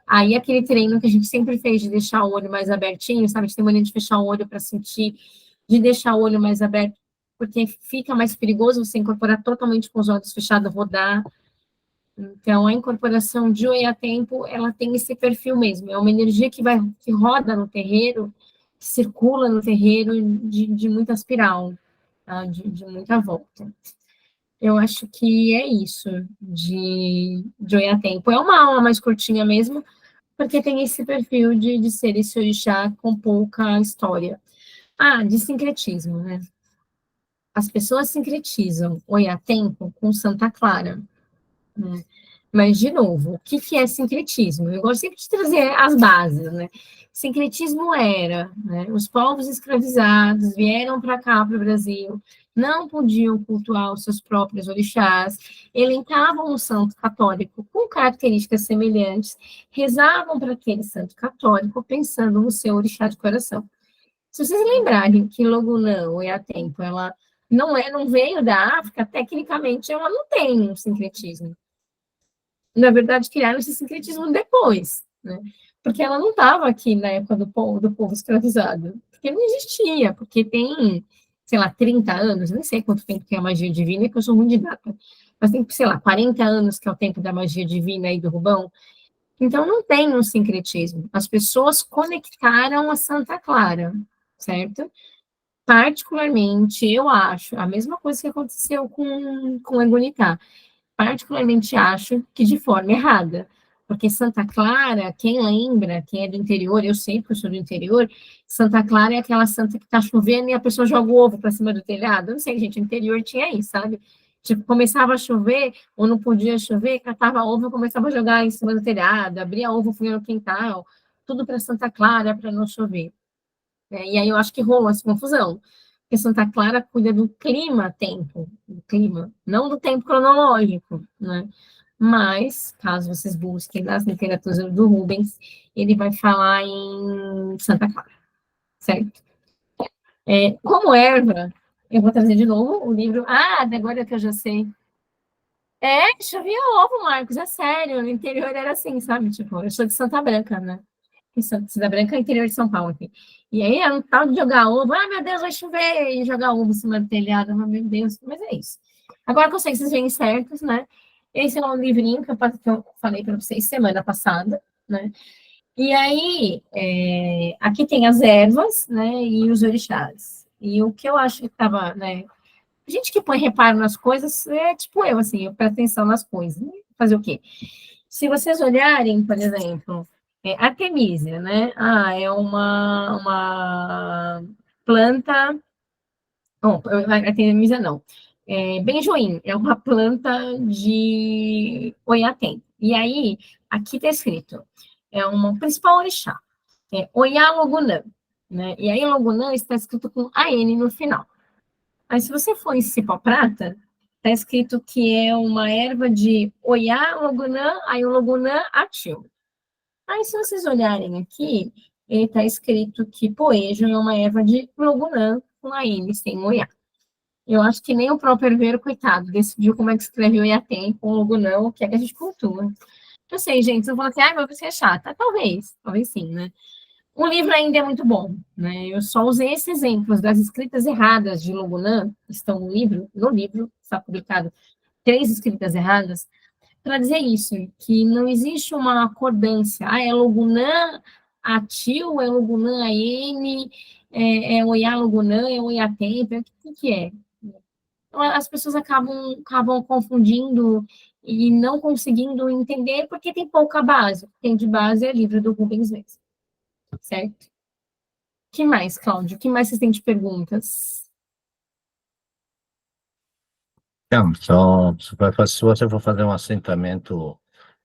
Aí aquele treino que a gente sempre fez de deixar o olho mais abertinho, sabe? A gente tem mania de fechar o olho para sentir, de deixar o olho mais aberto, porque fica mais perigoso você incorporar totalmente com os olhos fechados, rodar. Então, a incorporação de Oiatempo, ela tem esse perfil mesmo, é uma energia que roda no terreiro, que circula no terreiro de muita espiral, tá? de muita volta. Eu acho que é isso de Oiatempo. É uma aula mais curtinha mesmo, porque tem esse perfil de ser esse orixá com pouca história. De sincretismo, né? As pessoas sincretizam Oiatempo com Santa Clara, né? Mas, de novo, o que é sincretismo? Eu gosto sempre de trazer as bases, né? Sincretismo era, né, os povos escravizados vieram para cá, para o Brasil, não podiam cultuar os seus próprios orixás, elencavam um santo católico com características semelhantes, rezavam para aquele santo católico, pensando no seu orixá de coração. Se vocês lembrarem que Logunã, Oiatempo, ela não veio da África, tecnicamente ela não tem um sincretismo. Na verdade, criaram esse sincretismo depois, né? Porque ela não estava aqui na época do povo escravizado, porque não existia, porque tem, sei lá, 30 anos, nem sei quanto tempo que é a magia divina, que eu sou ruim de data, mas tem, sei lá, 40 anos que é o tempo da magia divina aí do Rubão, então não tem um sincretismo. As pessoas conectaram a Santa Clara, certo? Particularmente, eu acho, a mesma coisa que aconteceu com Egunitá, particularmente acho que de forma errada, porque Santa Clara, quem lembra, quem é do interior, eu sei porque eu sou do interior, Santa Clara é aquela santa que está chovendo e a pessoa joga o ovo para cima do telhado, eu não sei, gente, no interior tinha isso, sabe? Tipo, começava a chover, ou não podia chover, catava ovo e começava a jogar em cima do telhado, abria ovo, fui no quintal, tudo para Santa Clara, para não chover. E aí eu acho que rolou essa confusão, porque Santa Clara cuida do clima-tempo, do clima, não do tempo cronológico, né? Mas, caso vocês busquem nas literaturas do Rubens, ele vai falar em Santa Clara, certo? Como erva, eu vou trazer de novo o livro. Agora que eu já sei. Chovia ovo, Marcos, é sério. No interior era assim, sabe? Tipo, eu sou de Santa Branca, né? Santa Branca é interior de São Paulo aqui. E aí era um tal de jogar ovo, meu Deus, vai chover, e jogar ovo em cima do telhado, meu Deus, mas é isso. Agora que eu sei que vocês vêm certos, né? Esse é um livrinho que eu falei para vocês semana passada, né? E aí, aqui tem as ervas, né, e os orixás. E o que eu acho que estava, né, gente que põe reparo nas coisas é tipo eu, assim, eu presto atenção nas coisas. Né? Fazer o quê? Se vocês olharem, por exemplo, artemisia, né? É uma planta. Bom, artemisia não. Benjoim é uma planta de Oiatem. E aí, aqui está escrito, é uma principal orixá, Oiá Logunã, né? E aí, Logunã está escrito com AN no final. Aí, se você for em Cipó Prata, está escrito que é uma erva de Oiá Logunã, aí o Logunã atil. Aí, se vocês olharem aqui, está escrito que Poejo é uma erva de Logunã com AN sem Oiá. Eu acho que nem o próprio herveiro, coitado, decidiu como é que escreve o Iatém com o Logunã, o que é que a gente cultua. Eu sei, gente, eu vou assim, mas você é chata. Talvez sim, né? O livro ainda é muito bom, né? Eu só usei esses exemplos das escritas erradas de Logunã, que estão no livro, está publicado 3 escritas erradas, para dizer isso, que não existe uma acordância. É Logunã Atil, é Logunã Aene, é Oiá Logunã, é Oiá Tempo, o que é? As pessoas acabam confundindo e não conseguindo entender porque tem pouca base. Tem de base é livro do Rubens Messi, certo? O que mais, Cláudio? O que mais vocês têm de perguntas? Então, se você for fazer um assentamento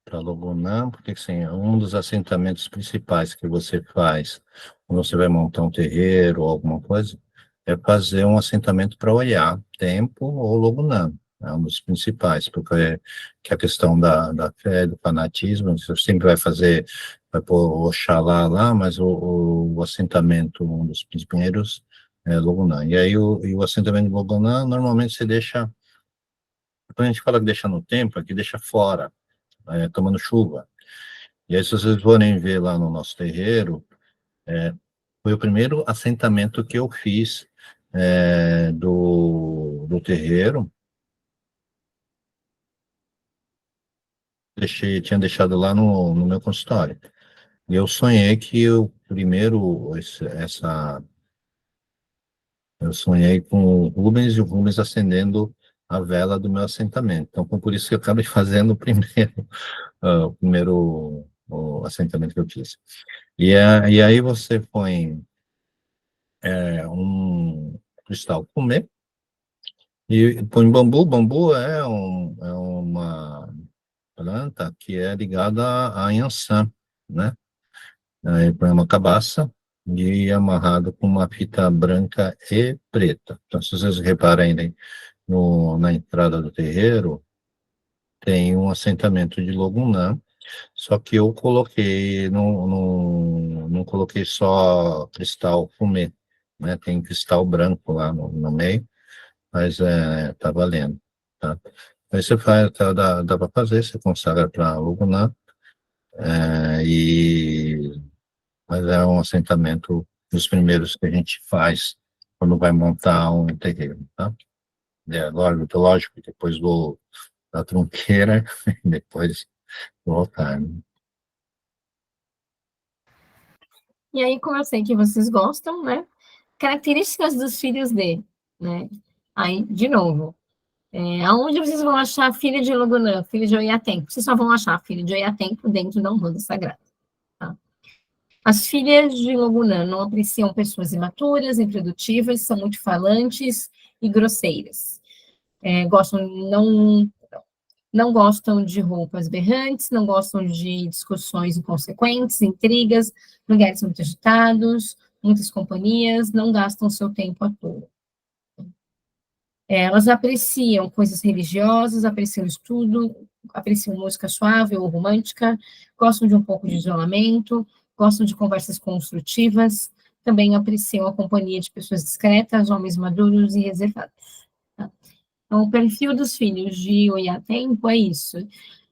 para Logunã, porque assim, um dos assentamentos principais que você faz quando você vai montar um terreiro ou alguma coisa, é fazer um assentamento para olhar Tempo ou Logunã. É um dos principais, porque que a questão da fé, do fanatismo, você sempre vai pôr Oxalá lá, mas o assentamento, um dos primeiros, é Logunã. E aí o assentamento de Logunã, normalmente você deixa, quando a gente fala que deixa no tempo, é que deixa fora, tomando chuva. E aí, se vocês forem ver lá no nosso terreiro, foi o primeiro assentamento que eu fiz do terreiro. Tinha deixado lá no meu consultório. E eu sonhei que eu sonhei com o Rubens e o Rubens acendendo a vela do meu assentamento. Então, por isso que eu acabei fazendo o primeiro o assentamento que eu fiz. E aí você põe um cristal fumê e põe bambu. Bambu é uma planta que é ligada a Yansan, né? Aí põe uma cabaça e amarrado com uma fita branca e preta. Então, se vocês repararem na entrada do terreiro, tem um assentamento de Logunã, só que eu coloquei, não coloquei só cristal fumê, né? Tem cristal branco lá no meio, mas tá valendo, tá? Aí você faz, dá para fazer, você consagra para Logunã, mas é um assentamento dos primeiros que a gente faz quando vai montar um terreno, tá? Lógico que depois vou da tronqueira e depois voltar, né? E aí, como eu sei que vocês gostam, né? Características dos filhos de, né? Aí, de novo, aonde vocês vão achar filho de Logunã, filho de Oiatempo? Vocês só vão achar filho de Oiatempo dentro da Umbanda Sagrada. Tá? As filhas de Logunã não apreciam pessoas imaturas, improdutivas, são muito falantes e grosseiras. Não gostam de roupas berrantes, não gostam de discussões inconsequentes, intrigas, lugares muito agitados, muitas companhias, não gastam seu tempo à toa. Elas apreciam coisas religiosas, apreciam estudo, apreciam música suave ou romântica, gostam de um pouco de isolamento, gostam de conversas construtivas, também apreciam a companhia de pessoas discretas, homens maduros e reservados. Tá? Então, o perfil dos filhos de Oiatempo é isso.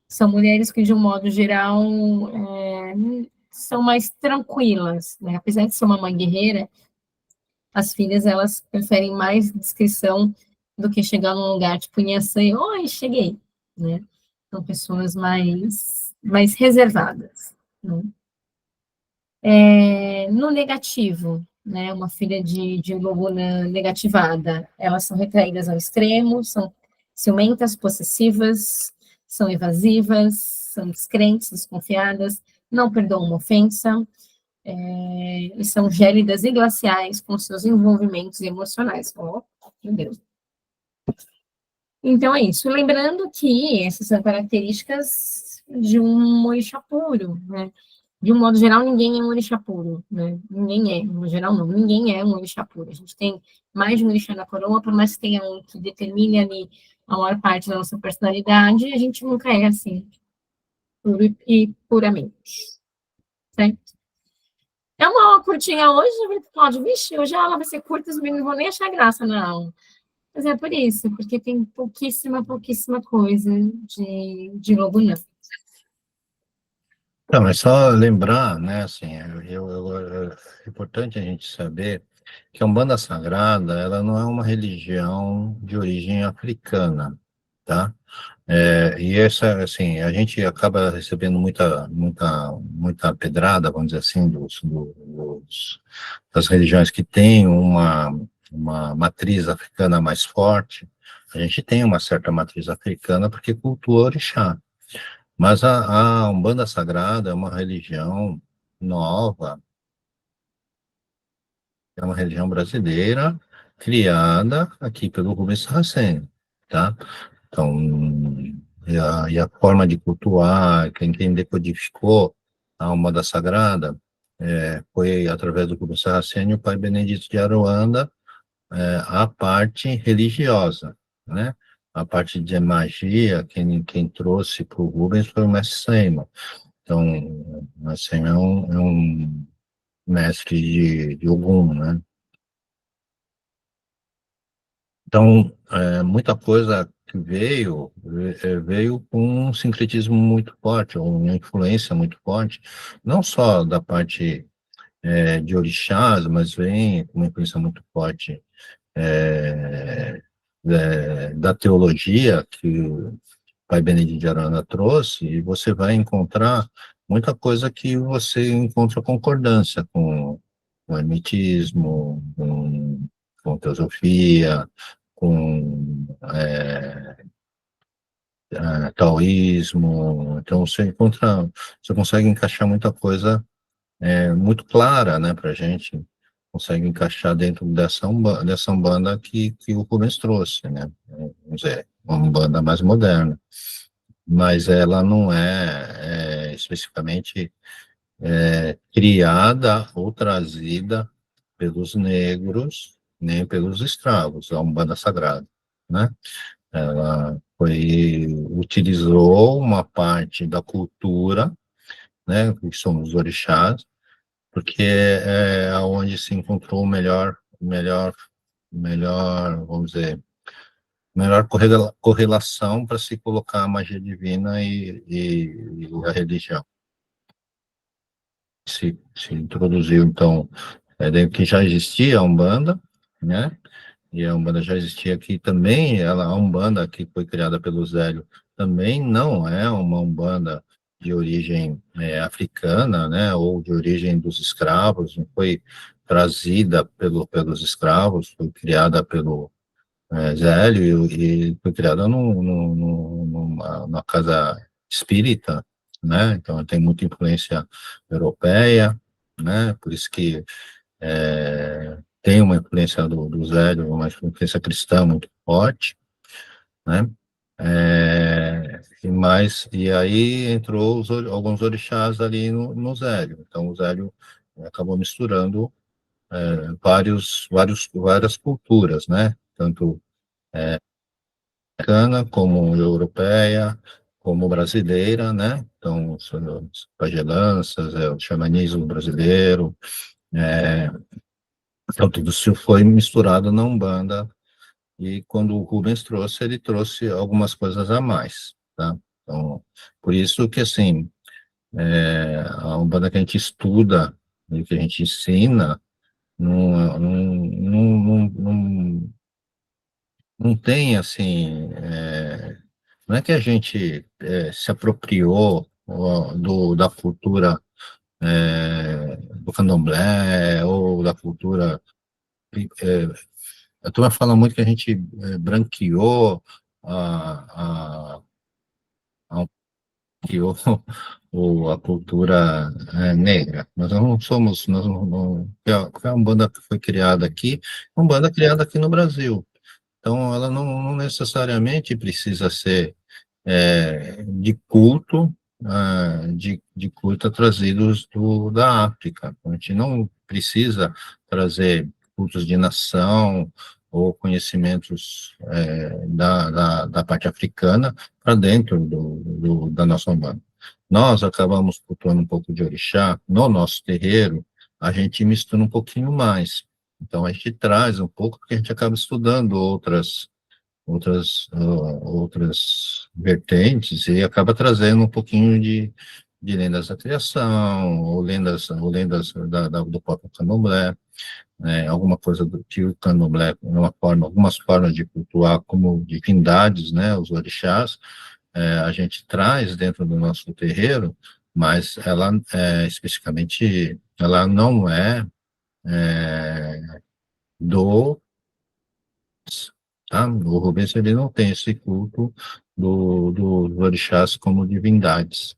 São mulheres que, de um modo geral, são mais tranquilas, né? Apesar de ser uma mãe guerreira, as filhas, elas preferem mais discrição do que chegar num lugar tipo Inhaçã e, oi, cheguei, né? São pessoas mais reservadas, né? No negativo, né, uma filha de Loguna negativada, elas são retraídas ao extremo, são ciumentas, possessivas, são evasivas, são descrentes, desconfiadas, não perdoam uma ofensa, e são gélidas e glaciais com seus envolvimentos emocionais. Oh, meu Deus. Então é isso. Lembrando que essas são características de um orixá puro, né? De um modo geral, ninguém é um orixá puro, né? Ninguém é, no geral não, ninguém é um orixá puro. A gente tem mais de um orixá na coroa, por mais que tenha um que determine ali a maior parte da nossa personalidade, a gente nunca é assim, puro e puramente, certo? É uma aula curtinha hoje, Cláudio, vixe, hoje a aula vai ser curta, os meninos não vão nem achar graça na aula. Mas é por isso, porque tem pouquíssima coisa de logo não. Não, é só lembrar, né, assim, é importante a gente saber que a Umbanda Sagrada, ela não é uma religião de origem africana, tá? E essa, assim, a gente acaba recebendo muita pedrada, vamos dizer assim, das religiões que têm uma matriz africana mais forte. A gente tem uma certa matriz africana porque cultua orixá. Mas a Umbanda Sagrada é uma religião nova, é uma religião brasileira, criada aqui pelo Rubens Saraceni, tá? Então, e a forma de cultuar, quem decodificou a Umbanda Sagrada foi através do Rubens Saraceni, o pai Benedito de Aruanda, a parte religiosa, né? A parte de magia, quem trouxe para o Rubens foi o mestre Seymour. Então, assim, é um mestre de Ogum, né? Então, muita coisa que veio com um sincretismo muito forte, uma influência muito forte, não só da parte de orixás, mas vem com uma influência muito forte da teologia que o pai Benedito de Arana trouxe, e você vai encontrar muita coisa que você encontra concordância com o hermetismo, com teosofia, com taoísmo. Então você consegue encaixar muita coisa muito clara, né, para a gente, consegue encaixar dentro dessa umbanda que o Rubens trouxe, né, vamos dizer, uma umbanda mais moderna, mas ela não é especificamente criada ou trazida pelos negros, nem pelos escravos, a Umbanda Sagrada, né? Ela utilizou uma parte da cultura, né, que são os orixás, porque é onde se encontrou vamos dizer, melhor correlação para se colocar a magia divina e a religião. Se introduziu, então, dentro que já existia a Umbanda, né? E a Umbanda já existia aqui também, a Umbanda que foi criada pelo Zélio também não é uma Umbanda de origem africana, né? Ou de origem dos escravos, não foi trazida pelos escravos, foi criada pelo Zélio e foi criada numa casa espírita, né? Então tem muita influência europeia, né? Por isso que tem uma influência do Zélio, uma influência cristã muito forte, né? E aí entrou alguns orixás ali no Zélio. Então o Zélio acabou misturando várias culturas, né? Tanto americana, como europeia, como brasileira, né? Então, as pagelanças, o xamanismo brasileiro, então tudo isso foi misturado na Umbanda, e quando o Rubens trouxe, ele trouxe algumas coisas a mais, tá? Então, por isso que, assim, a Umbanda que a gente estuda e que a gente ensina, não não tem, assim, não é que a gente se apropriou da cultura do candomblé ou da cultura. A turma fala muito que a gente branqueou a, a, branqueou ou a cultura negra. Nós não somos, a Umbanda que foi criada aqui, uma banda criada aqui no Brasil. Então, ela não necessariamente precisa ser de culto, de culto trazidos da África. A gente não precisa trazer cultos de nação ou conhecimentos da parte africana para dentro da nossa Umbanda. Nós acabamos cultuando um pouco de orixá no nosso terreiro, a gente mistura um pouquinho mais. Então, a gente traz um pouco, porque a gente acaba estudando outras vertentes e acaba trazendo um pouquinho de lendas da criação, ou lendas do próprio candomblé, né, alguma coisa do que o candomblé, algumas formas de cultuar como divindades, né, os orixás, a gente traz dentro do nosso terreiro, mas ela, especificamente, ela não do tá? O Rubens ele não tem esse culto dos orixás como divindades,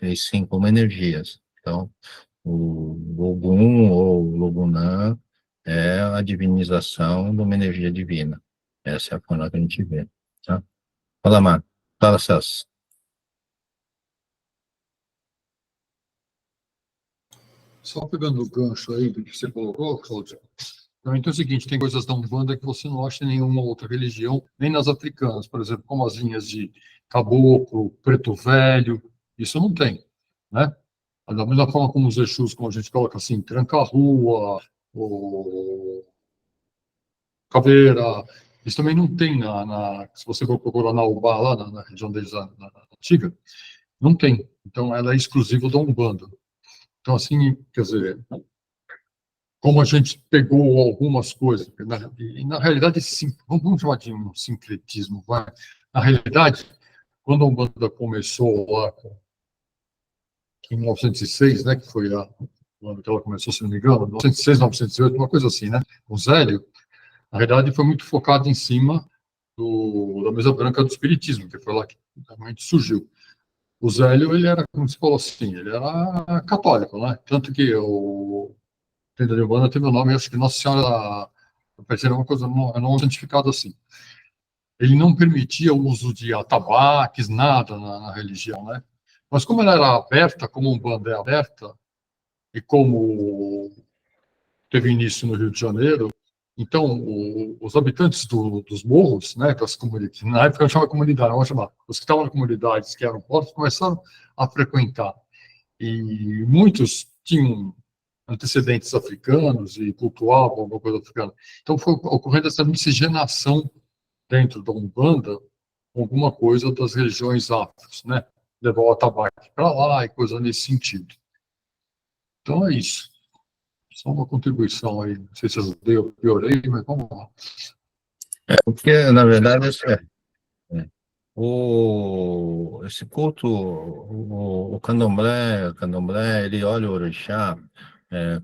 e sim como energias. Então, o Ogum ou o Logunã é a divinização de uma energia divina. Essa é a forma que a gente vê. Tá? Fala, Marco. Fala, Celso. Só pegando o gancho aí do que você colocou, Cláudio, então é o seguinte, tem coisas da Umbanda que você não acha em nenhuma outra religião, nem nas africanas, por exemplo, como as linhas de caboclo, preto velho, isso não tem, né? Da mesma forma como os Exus, como a gente coloca assim, tranca-rua, o caveira, isso também não tem se você for procurar na Ubá, lá na região deles, na antiga, não tem. Então, ela é exclusiva da Umbanda. Então, assim, quer dizer, como a gente pegou algumas coisas, na realidade, vamos chamar de um sincretismo, vai. Na realidade, quando a Umbanda começou lá, em 1906, né, que foi o ano que ela começou, se não me engano, 1906, 1908, uma coisa assim, né, o Zélio, na realidade, foi muito focado em cima da mesa branca do espiritismo, que foi lá que realmente surgiu. O Zélio, ele era, como se falou assim, ele era católico, né, tanto que o tenda de Umbanda teve o nome, acho que Nossa Senhora da uma coisa não santificada assim. Ele não permitia o uso de atabaques, nada na religião, né? Mas como ela era aberta, como a Umbanda é aberta, e como teve início no Rio de Janeiro, então os habitantes dos morros, né, das comunidades, na época eu chamava comunidade, vamos chamar, os que estavam na comunidades, que eram pobres, começaram a frequentar. E muitos tinham antecedentes africanos e cultuavam alguma coisa africana. Então foi ocorrendo essa miscigenação dentro da Umbanda com alguma coisa das religiões afros, né? Levar o atabaque para lá e coisa nesse sentido. Então é isso. Só uma contribuição aí. Não sei se eu ajudei ou piorei, mas vamos lá. Porque, na verdade, esse culto, o candomblé, ele olha o orixá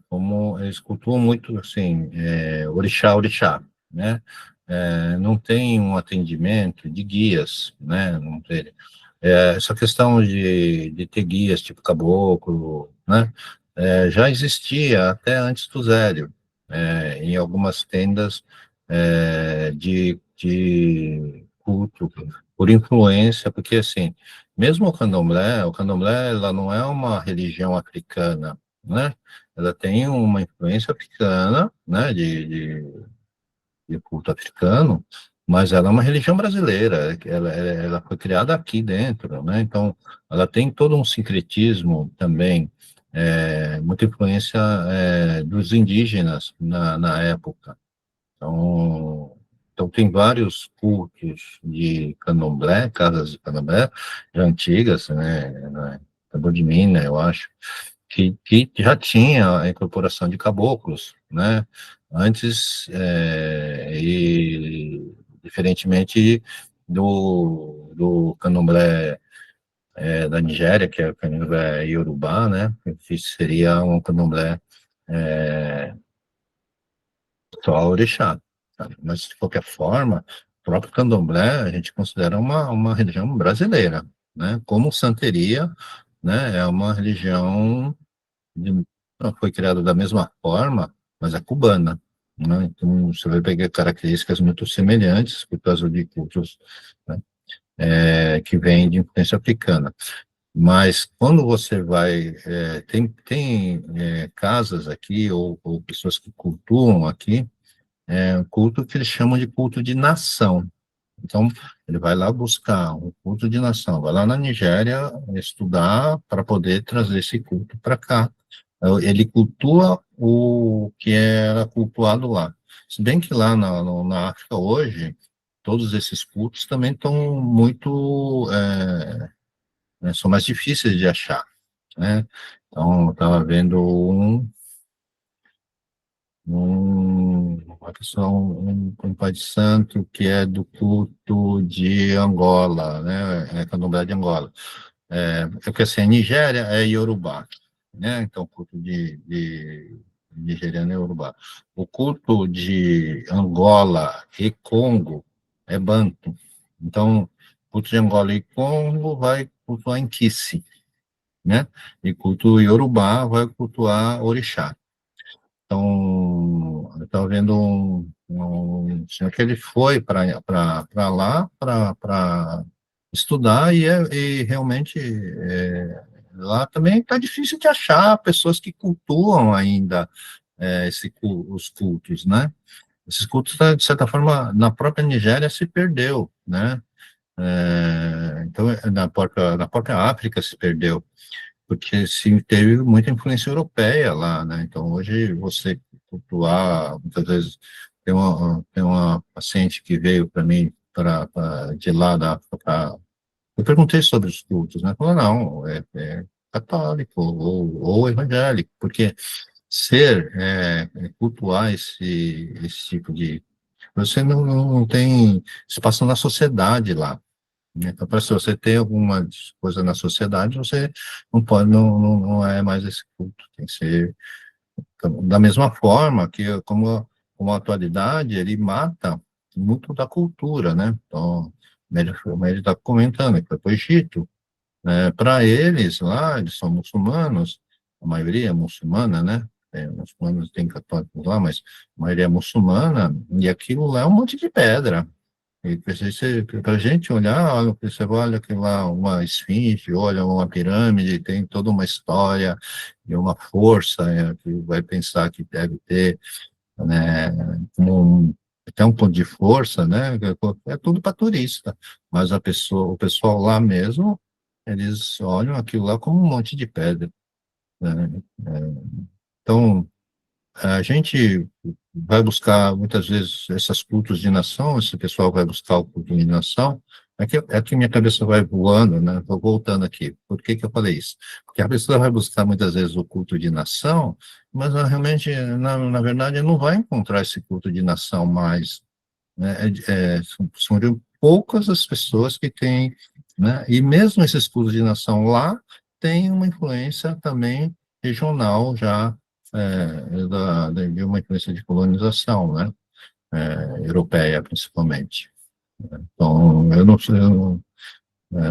como eles cultuam muito, assim, orixá, né? Não tem um atendimento de guias, né? Não tem. Essa questão de ter guias, tipo caboclo, né? Já existia até antes do Zélio, em algumas tendas de culto, por influência, porque, assim, mesmo o candomblé, ela não é uma religião africana, né? Ela tem uma influência africana, né, de culto africano, mas ela é uma religião brasileira, ela foi criada aqui dentro, né? Então, ela tem todo um sincretismo também, muita influência dos indígenas na época. Então, tem vários cultos de candomblé, casas de candomblé, já antigas, né, Tambor de Mina, eu acho, que já tinha a incorporação de caboclos, né, antes, e diferentemente do candomblé da Nigéria, que é o candomblé Yorubá, né, que seria um candomblé só orixá, sabe? Mas, de qualquer forma, o próprio candomblé a gente considera uma religião brasileira, né, como santeria, né, é uma religião não foi criada da mesma forma, mas é cubana, né? Então, você vai pegar características muito semelhantes por causa de cultos, né, que vêm de influência africana. Mas quando você vai, tem casas aqui, ou pessoas que cultuam aqui, um culto que eles chamam de culto de nação. Então, ele vai lá buscar um culto de nação, vai lá na Nigéria estudar para poder trazer esse culto para cá. Ele cultua o que era cultuado lá. Se bem que lá na África hoje, todos esses cultos também estão muito, né, são mais difíceis de achar, né? Então, eu estava vendo uma pessoa, um pai de santo que é do culto de Angola, né? É candomblé de Angola. Porque assim, a Nigéria é Yorubá, né? Então, o culto de nigeriano é Yorubá. O culto de Angola e Congo é Banto. Então, o culto de Angola e Congo vai cultuar em Kisse, né? E culto Yorubá vai cultuar Orixá. Então, eu estava vendo um senhor que ele foi para lá para estudar e realmente lá também está difícil de achar pessoas que cultuam ainda os cultos, né? Esses cultos, de certa forma, na própria Nigéria se perdeu, né? Então, na própria África se perdeu, porque sim, teve muita influência europeia lá, né? Então, hoje, você cultuar, muitas vezes, tem uma paciente que veio para mim, de lá da África. Eu perguntei sobre os cultos, né? Falou, não, é católico ou evangélico, porque cultuar esse tipo de... Você não tem espaço na sociedade lá, né? Então, para se você ter alguma coisa na sociedade, você não pode, não é mais esse culto, tem que ser da mesma forma que, como a atualidade, ele mata muito da cultura, né? Então, o médico está comentando que foi para o Egito, para eles lá, eles são muçulmanos, a maioria é muçulmana, né? Muçulmanos tem católicos lá, mas a maioria é muçulmana, e aquilo lá é um monte de pedra. E para a gente olhar, olha, você olha aquilo lá, uma esfinge, olha uma pirâmide, tem toda uma história e uma força, que vai pensar que deve ter, né, até um ponto de força, né? É tudo para turista, mas o pessoal lá mesmo, eles olham aquilo lá como um monte de pedra, né? Então, a gente vai buscar, muitas vezes, esses cultos de nação, esse pessoal vai buscar o culto de nação, é que minha cabeça vai voando, né? Estou voltando aqui. Por que que eu falei isso? Porque a pessoa vai buscar, muitas vezes, o culto de nação, mas ela realmente, na verdade, não vai encontrar esse culto de nação mais, né? São de poucas as pessoas que têm, né? E mesmo esses cultos de nação lá, tem uma influência também regional já, de uma influência de colonização, né? Europeia, principalmente. Então, eu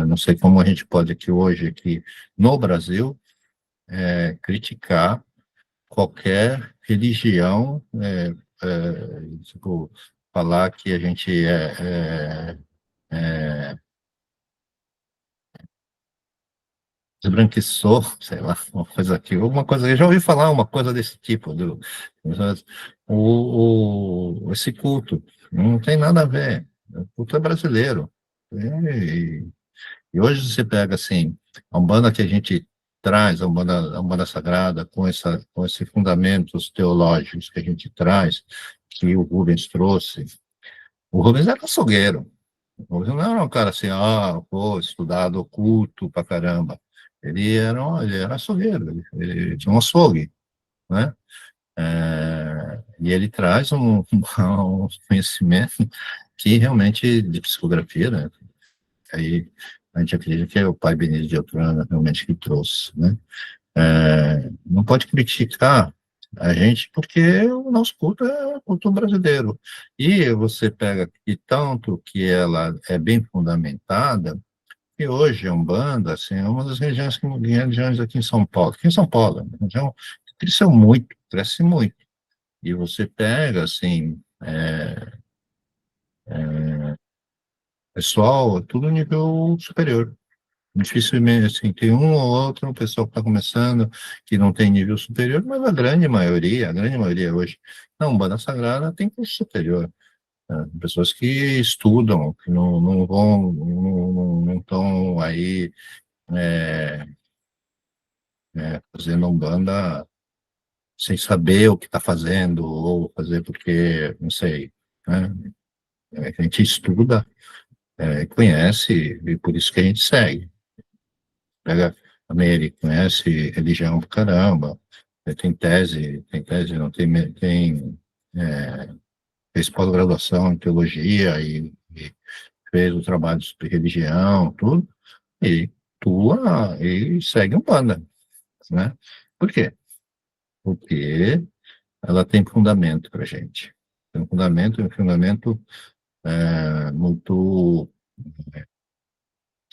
não sei como a gente pode aqui hoje, aqui no Brasil, criticar qualquer religião, tipo, falar que a gente desbranquiçou, sei lá, uma coisa aqui, alguma coisa, eu já ouvi falar uma coisa desse tipo, esse culto, não tem nada a ver, o culto é brasileiro, e hoje você pega, assim, a Umbanda que a gente traz, a Umbanda Sagrada, com esses fundamentos teológicos que a gente traz, que o Rubens trouxe, o Rubens era açougueiro, o Rubens não era um cara assim, estudado oculto pra caramba, ele era açougueiro, ele tinha um açougue, né? E ele traz um conhecimento que realmente de psicografia, né? Aí a gente acredita que é o pai Benício de Altrana realmente que trouxe, né? Não pode criticar a gente porque o nosso culto é o culto brasileiro. E você pega que tanto que ela é bem fundamentada, que hoje a Umbanda, assim, é uma das regiões aqui em São Paulo. Aqui em São Paulo, é uma região que cresceu muito, cresce muito. E você pega, assim, pessoal, tudo nível superior. Dificilmente, assim, tem um ou outro pessoal que está começando, que não tem nível superior, mas a grande maioria hoje, na Umbanda Sagrada tem curso superior. Né? Pessoas que estudam, que não vão, não estão aí fazendo Umbanda sem saber o que está fazendo, ou fazer porque, não sei, né? A gente estuda, conhece, e por isso que a gente segue. Pega a Meire, conhece religião pra caramba, tem tese, não fez pós-graduação em teologia e fez o trabalho sobre religião, tudo, e tua e segue um banda, né? Por quê? Porque ela tem fundamento pra gente. Tem um fundamento muito,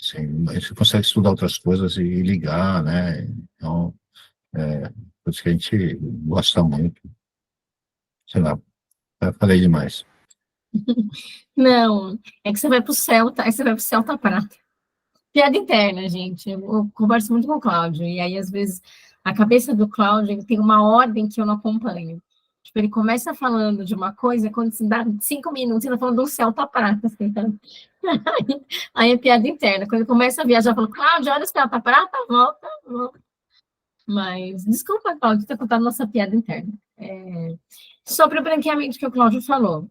assim, você consegue estudar outras coisas e ligar, né? Então, por isso que a gente gosta muito. Sei lá, eu falei demais. Não, é que você vai para o Celta, aí você vai para o Celta Prata. Piada interna, gente. Eu converso muito com o Cláudio, e aí, às vezes, a cabeça do Cláudio ele tem uma ordem que eu não acompanho. Tipo, ele começa falando de uma coisa, quando se dá 5 minutos, ele tá falando do Celta Prata, assim, tá? Aí é piada interna. Quando ele começa a viajar, eu falo, Cláudio, olha o Celta Prata, volta, volta. Mas, desculpa, Cláudio, ter contado nossa piada interna. Sobre o branqueamento que o Cláudio falou.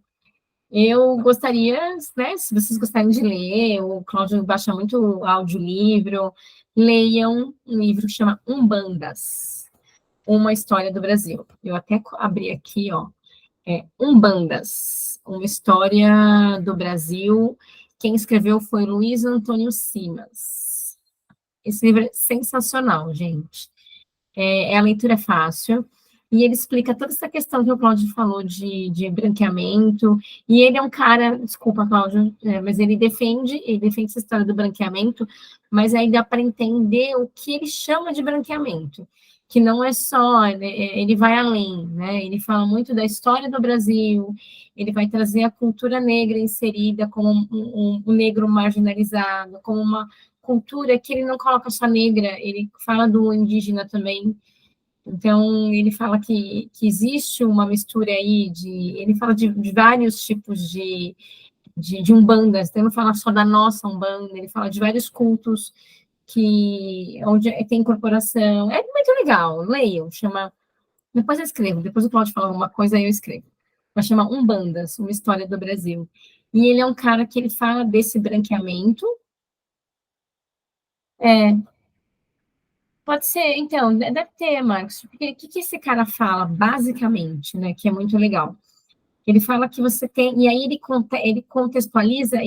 Eu gostaria, né, se vocês gostarem de ler, o Cláudio baixa muito audiolivro, leiam um livro que chama Umbandas, uma história do Brasil. Eu até abri aqui, ó, Umbandas, uma história do Brasil. Quem escreveu foi Luiz Antônio Simas. Esse livro é sensacional, gente. A leitura é fácil, e ele explica toda essa questão que o Cláudio falou de branqueamento, e ele é um cara, desculpa, Cláudio, mas ele defende essa história do branqueamento, mas aí dá para entender o que ele chama de branqueamento, que não é só, ele vai além, né? Ele fala muito da história do Brasil, ele vai trazer a cultura negra inserida como um negro marginalizado, como uma cultura que ele não coloca só negra, ele fala do indígena também. Então, ele fala que existe uma mistura aí ele fala de vários tipos de umbandas, então ele não fala só da nossa umbanda, ele fala de vários cultos onde tem incorporação. É muito legal, leiam, chama... Depois eu escrevo, depois o Cláudio fala alguma coisa, aí eu escrevo. Mas chama Umbandas, uma história do Brasil. E ele é um cara que ele fala desse branqueamento. Pode ser, então, deve ter, Marcos, porque o que esse cara fala, basicamente, né, que é muito legal? Ele fala que você tem, e aí ele contextualiza,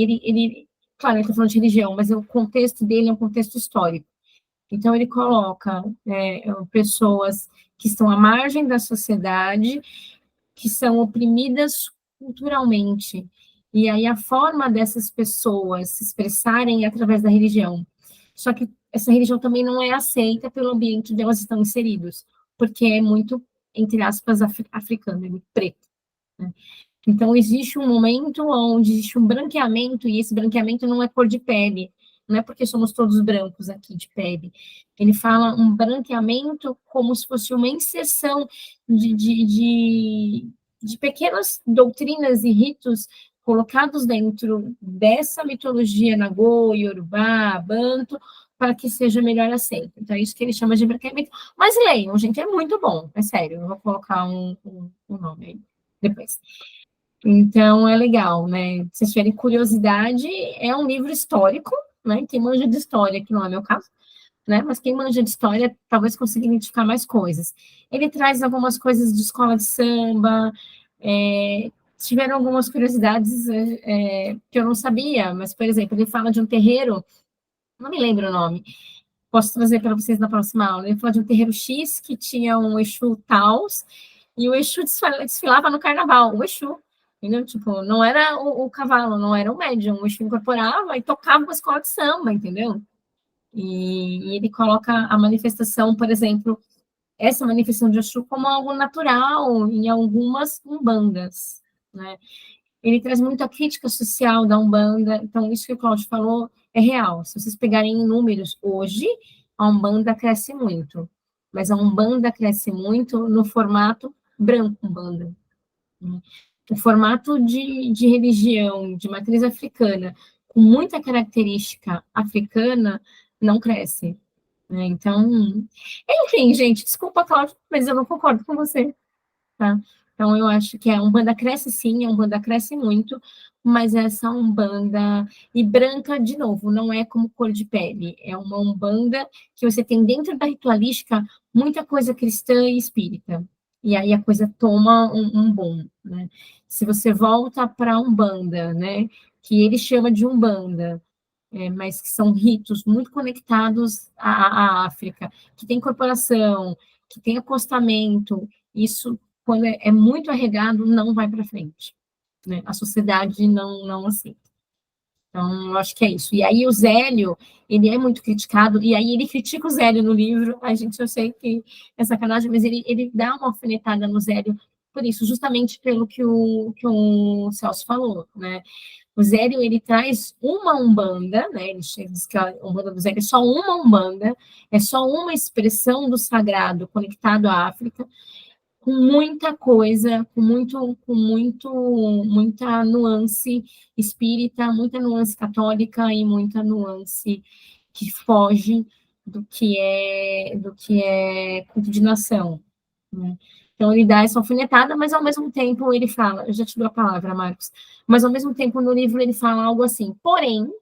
claro, ele está falando de religião, mas o contexto dele é um contexto histórico. Então, ele coloca pessoas que estão à margem da sociedade, que são oprimidas culturalmente, e aí a forma dessas pessoas se expressarem é através da religião. Só que essa religião também não é aceita pelo ambiente onde elas estão inseridos, porque é muito, entre aspas, africano, é muito preto. Né? Então, existe um momento onde existe um branqueamento, e esse branqueamento não é cor de pele, não é porque somos todos brancos aqui de pele. Ele fala um branqueamento como se fosse uma inserção de pequenas doutrinas e ritos colocados dentro dessa mitologia nagô, iorubá, banto, para que seja melhor aceito. Então, é isso que ele chama de branqueamento. Mas leiam, gente, é muito bom, é sério, eu vou colocar um nome aí depois. Então, é legal, né? Se vocês tiverem curiosidade, é um livro histórico, né? Quem manja de história, que não é meu caso, né? Mas quem manja de história talvez consiga identificar mais coisas. Ele traz algumas coisas de escola de samba, tiveram algumas curiosidades que eu não sabia, mas, por exemplo, ele fala de um terreiro, não me lembro o nome, posso trazer para vocês na próxima aula. Ele fala de um terreiro X que tinha um Exu Taos, e o Exu desfilava no carnaval, o Exu, entendeu? Tipo, não era o cavalo, não era o médium, o Exu incorporava e tocava uma escola de samba, entendeu? E ele coloca a manifestação, por exemplo, essa manifestação de Exu como algo natural em algumas umbandas, né? Ele traz muito a crítica social da Umbanda, então isso que o Cláudio falou é real. Se vocês pegarem em números hoje, a Umbanda cresce muito, mas a Umbanda cresce muito no formato branco Umbanda. O formato de religião, de matriz africana, com muita característica africana, não cresce, né? Então, enfim, gente, desculpa, Cláudio, mas eu não concordo com você, tá? Então, eu acho que a Umbanda cresce sim, a Umbanda cresce muito, mas essa Umbanda, e branca, de novo, não é como cor de pele, é uma Umbanda que você tem dentro da ritualística muita coisa cristã e espírita, e aí a coisa toma um boom, né? Se você volta para a Umbanda, né, que ele chama de Umbanda, mas que são ritos muito conectados à África, que tem incorporação, que tem acostamento, isso, quando é muito arregado, não vai para frente, né? A sociedade não aceita. Então, eu acho que é isso. E aí o Zélio, ele é muito criticado, e aí ele critica o Zélio no livro, a gente, eu sei que é sacanagem, mas ele dá uma alfinetada no Zélio por isso, justamente pelo que o Celso falou, né? O Zélio, ele traz uma Umbanda, né? Ele diz que a Umbanda do Zélio é só uma Umbanda, é só uma expressão do sagrado conectado à África, com muita coisa, muita nuance espírita, muita nuance católica e muita nuance que foge do que é culto de nação, né? Então, ele dá essa alfinetada, mas ao mesmo tempo ele fala, eu já te dou a palavra, Marcos, mas ao mesmo tempo no livro ele fala algo assim, porém,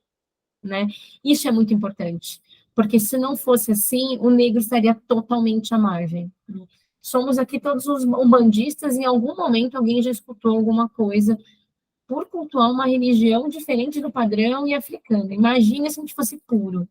né, isso é muito importante, porque se não fosse assim, o negro estaria totalmente à margem, né? Somos aqui todos os umbandistas, e em algum momento alguém já escutou alguma coisa por cultuar uma religião diferente do padrão e africana. Imagina se a gente fosse puro,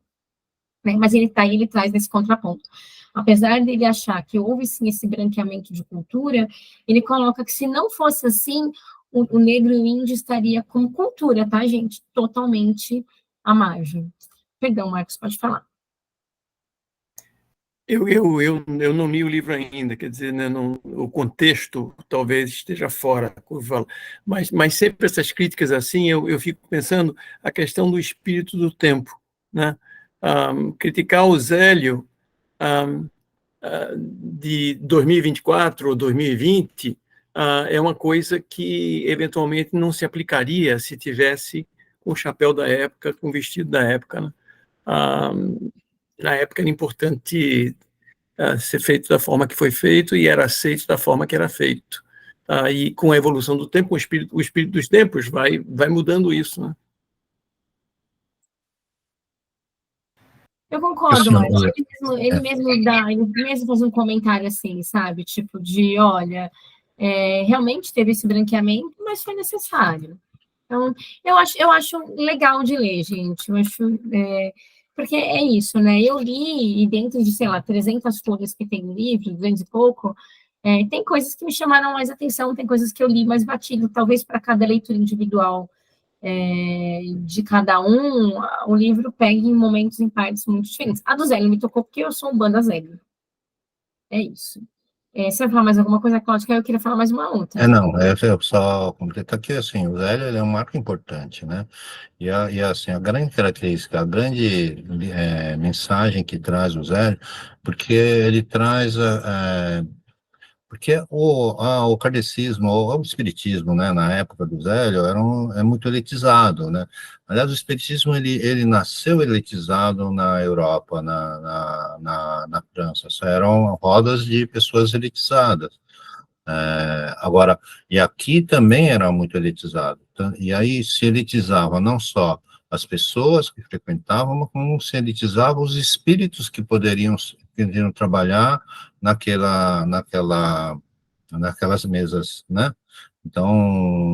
né? Mas ele traz nesse contraponto. Apesar dele achar que houve sim esse branqueamento de cultura, ele coloca que se não fosse assim, o negro e o índio estaria como cultura, tá, gente? Totalmente à margem. Perdão, Marcos, pode falar. Eu não li o livro ainda, quer dizer, né, o contexto talvez esteja fora, mas sempre essas críticas assim, eu fico pensando a questão do espírito do tempo, né? Criticar o Zélio de 2024 ou 2020 é uma coisa que eventualmente não se aplicaria se tivesse com o chapéu da época, com o vestido da época, né? Na época era importante ser feito da forma que foi feito e era aceito da forma que era feito. E com a evolução do tempo, o espírito dos tempos vai mudando isso, né? Eu concordo, Marcos. Ele mesmo faz um comentário assim, sabe? Tipo de, olha, realmente teve esse branqueamento, mas foi necessário. Então, eu acho legal de ler, gente. Eu acho, porque é isso, né? Eu li, e dentro de, sei lá, 300 folhas que tem no livro, 200 e pouco, tem coisas que me chamaram mais atenção, tem coisas que eu li mais batido, talvez para cada leitura individual de cada um, o livro pegue em momentos, em partes muito diferentes. A do Zélio me tocou porque eu sou um banda Zélio. É isso. Você vai falar mais alguma coisa, Cláudia? Eu queria falar mais uma outra. Não, eu só completar que, assim, o Zélio, ele é um marco importante, né? E assim, a grande característica, a grande mensagem que traz o Zélio, porque ele traz porque o kardecismo, o espiritismo, né, na época do Zélio, é muito elitizado, né? Aliás, o espiritismo, ele nasceu elitizado na Europa, na França. Eram rodas de pessoas elitizadas. Agora, e aqui também era muito elitizado. E aí se elitizava não só as pessoas que frequentavam, mas como se elitizava os espíritos que poderiam trabalhar naquelas mesas, né? Então,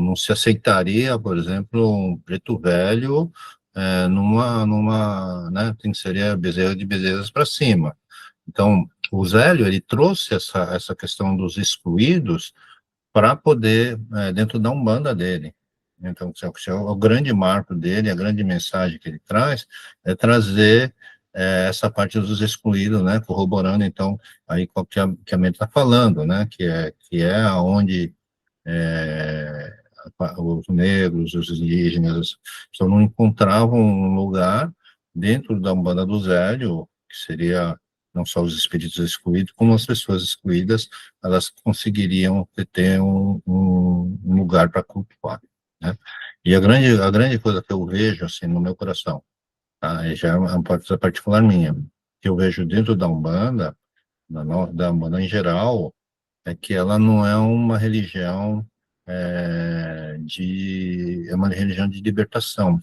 não se aceitaria, por exemplo, um preto velho né, tem que ser bezerra de bezerras para cima. Então, o Zélio, ele trouxe essa questão dos excluídos para poder, dentro da Umbanda dele. Então, o grande marco dele, a grande mensagem que ele traz, é trazer essa parte dos excluídos, né, corroborando, então, aí com o que a Mary está falando, né, que é onde os negros, os indígenas, só não encontravam um lugar dentro da Umbanda do Zélio, que seria não só os espíritos excluídos, como as pessoas excluídas, elas conseguiriam ter um lugar para cultuar, né? E a grande coisa que eu vejo, assim, no meu coração, tá? E já é uma coisa particular minha, que eu vejo dentro da Umbanda, da Umbanda em geral, é que ela não é uma religião é uma religião de libertação,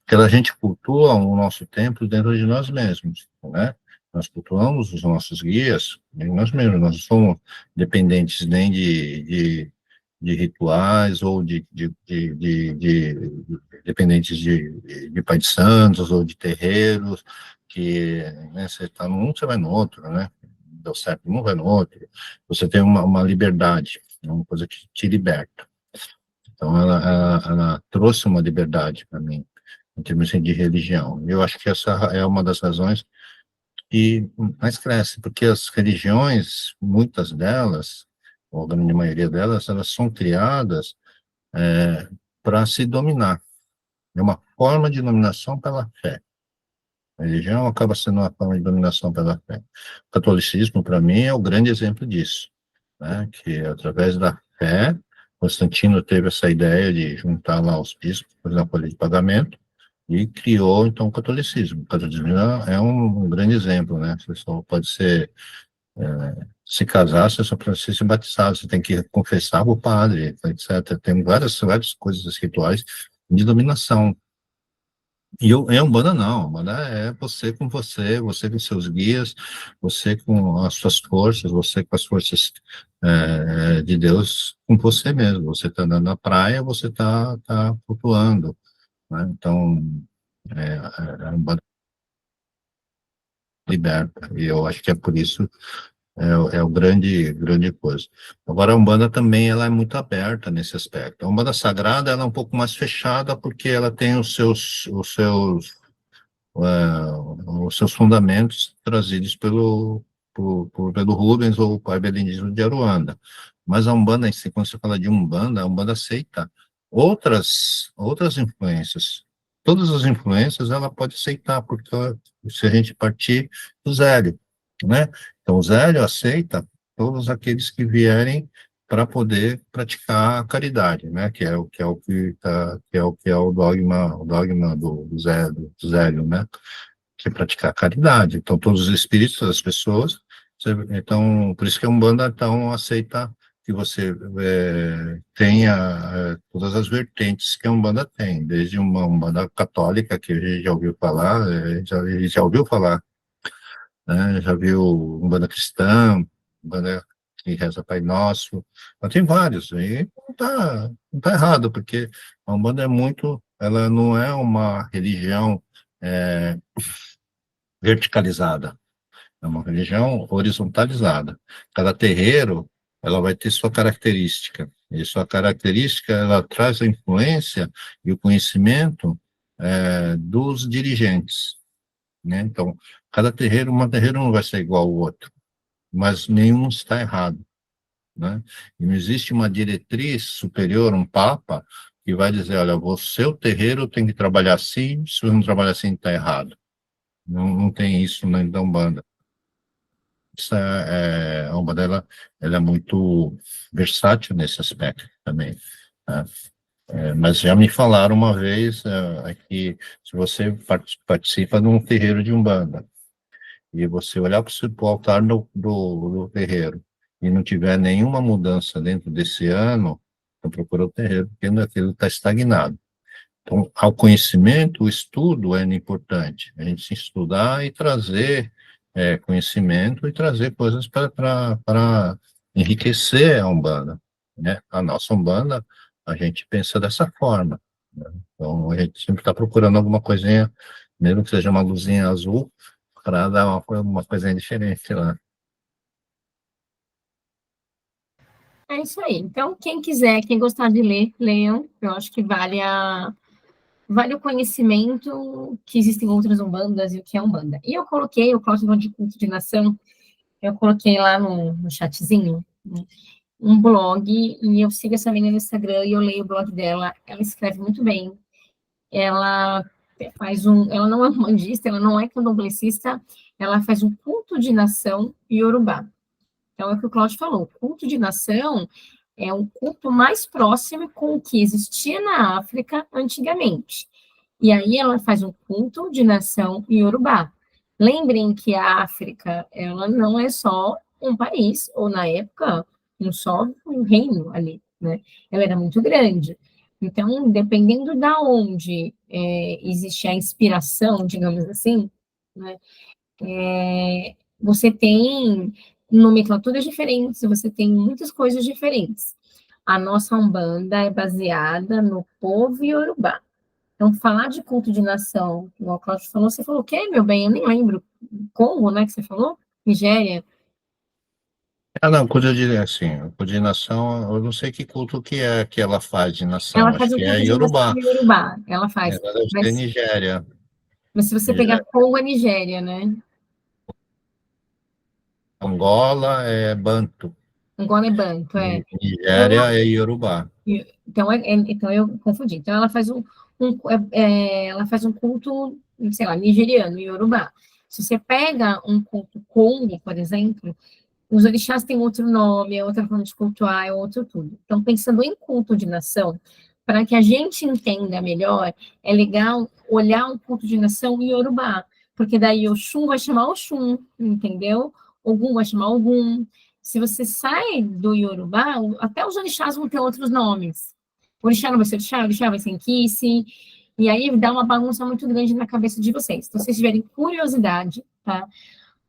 porque a gente cultua o nosso templo dentro de nós mesmos, né? Nós cultuamos os nossos guias em nós mesmos, nós não somos dependentes nem de rituais ou dependentes de pai de santos ou de terreiros, que, né, você está num, você vai no outro, né? Deu certo, não vai no outro. Você tem uma liberdade, é uma coisa que te liberta. Então, ela trouxe uma liberdade para mim, em termos de religião. Eu acho que essa é uma das razões que mais cresce, porque as religiões, muitas delas, ou a grande maioria delas, elas são criadas para se dominar. É uma forma de dominação pela fé. A religião acaba sendo uma forma de dominação pela fé. O catolicismo, para mim, é o grande exemplo disso, né? Que através da fé, Constantino teve essa ideia de juntar lá os bispos na folha de pagamento e criou, então, o catolicismo. O catolicismo é um grande exemplo, né? Você só pode se casar, você só precisa se batizar, você tem que confessar o padre, etc. Tem várias coisas rituais de dominação. E a Umbanda não, a Umbanda é você com seus guias, você com as suas forças, você com as forças de Deus, com você mesmo. Você está andando na praia, você tá flutuando, né? Então, a Umbanda liberta, e eu acho que é por isso, o grande coisa. Agora, a Umbanda também, ela é muito aberta nesse aspecto. A Umbanda Sagrada, ela é um pouco mais fechada, porque ela tem os seus fundamentos trazidos pelo Rubens ou o pai Benedito de Aruanda. Mas a Umbanda em si, quando você fala de Umbanda, a Umbanda aceita outras influências. Todas as influências ela pode aceitar, porque se a gente partir do Zélio, né? Então, o Zélio aceita todos aqueles que vierem para poder praticar a caridade, né? Que é o dogma do Zélio, né? Que é praticar a caridade. Então, todos os espíritos das pessoas, então, por isso que a Umbanda então aceita que você tenha todas as vertentes que a Umbanda tem, desde uma Umbanda católica, que a gente já ouviu falar, já ouviu falar, né? Já viu Umbanda cristã, Umbanda que reza Pai Nosso, mas tem vários, e não tá errado, porque a Umbanda ela não é uma religião verticalizada, é uma religião horizontalizada. Cada terreiro, ela vai ter sua característica, e sua característica, ela traz a influência e o conhecimento dos dirigentes, né? Então, um terreiro não vai ser igual ao outro, mas nenhum está errado, né? E não existe uma diretriz superior, um papa, que vai dizer, olha, o seu terreiro tem que trabalhar assim, se você não trabalhar assim, está errado. Não tem isso na Umbanda. A Umbanda, ela é muito versátil nesse aspecto também, né? Mas já me falaram uma vez que se você participa de um terreiro de Umbanda, e você olhar para o altar do terreiro e não tiver nenhuma mudança dentro desse ano, então procura o terreiro, porque aquilo está estagnado. Então, ao conhecimento, o estudo é importante, a gente se estudar e trazer conhecimento e trazer coisas para enriquecer a Umbanda, né? A nossa Umbanda, a gente pensa dessa forma, né? Então, a gente sempre está procurando alguma coisinha, mesmo que seja uma luzinha azul, para dar uma coisinha diferente lá. É isso aí. Então, quem quiser, quem gostar de ler, leiam. Eu acho que vale o conhecimento que existem outras umbandas e o que é umbanda. E eu coloquei o Código de Culto de Nação, eu coloquei lá no chatzinho, né, um blog, e eu sigo essa menina no Instagram e eu leio o blog dela. Ela escreve muito bem. Ela ela não é umbandista, ela não é candomblessista, ela faz um culto de nação iorubá. Então, é o que o Cláudio falou, o culto de nação é um culto mais próximo com o que existia na África antigamente. E aí ela faz um culto de nação iorubá. Lembrem que a África, ela não é só um país, ou na época, só um reino ali, né? Ela era muito grande. Então, dependendo da onde existe a inspiração, digamos assim, né? Você tem nomenclaturas diferentes, você tem muitas coisas diferentes. A nossa Umbanda é baseada no povo iorubá. Então, falar de culto de nação, como o Cláudio falou, você falou o quê, meu bem? Eu nem lembro. Congo, né, que você falou? Nigéria? Ah, não, culto de, assim, culto de nação, eu não sei que culto que é que ela faz de nação, Ela acho faz um que é culto de nação Yorubá, iorubá, ela faz. ela deve ser Mas, Nigéria, mas se você pegar Nigéria. Congo, é Nigéria, né? Angola é Banto, Angola é Banto, é. Nigéria é Yorubá. Então eu confundi. Então ela faz ela faz um culto, sei lá, nigeriano, iorubá. Se você pega um culto Congo, por exemplo, os orixás têm outro nome, é outra forma de cultuar, é outro tudo. Então, pensando em culto de nação, para que a gente entenda melhor, é legal olhar o culto de nação iorubá, porque daí Oxum vai chamar Oxum, entendeu? Ogum vai chamar Ogum. Se você sai do iorubá, até os orixás vão ter outros nomes. O orixá não vai ser orixá, o orixá vai ser Nkice, e aí dá uma bagunça muito grande na cabeça de vocês. Então, se vocês tiverem curiosidade, tá?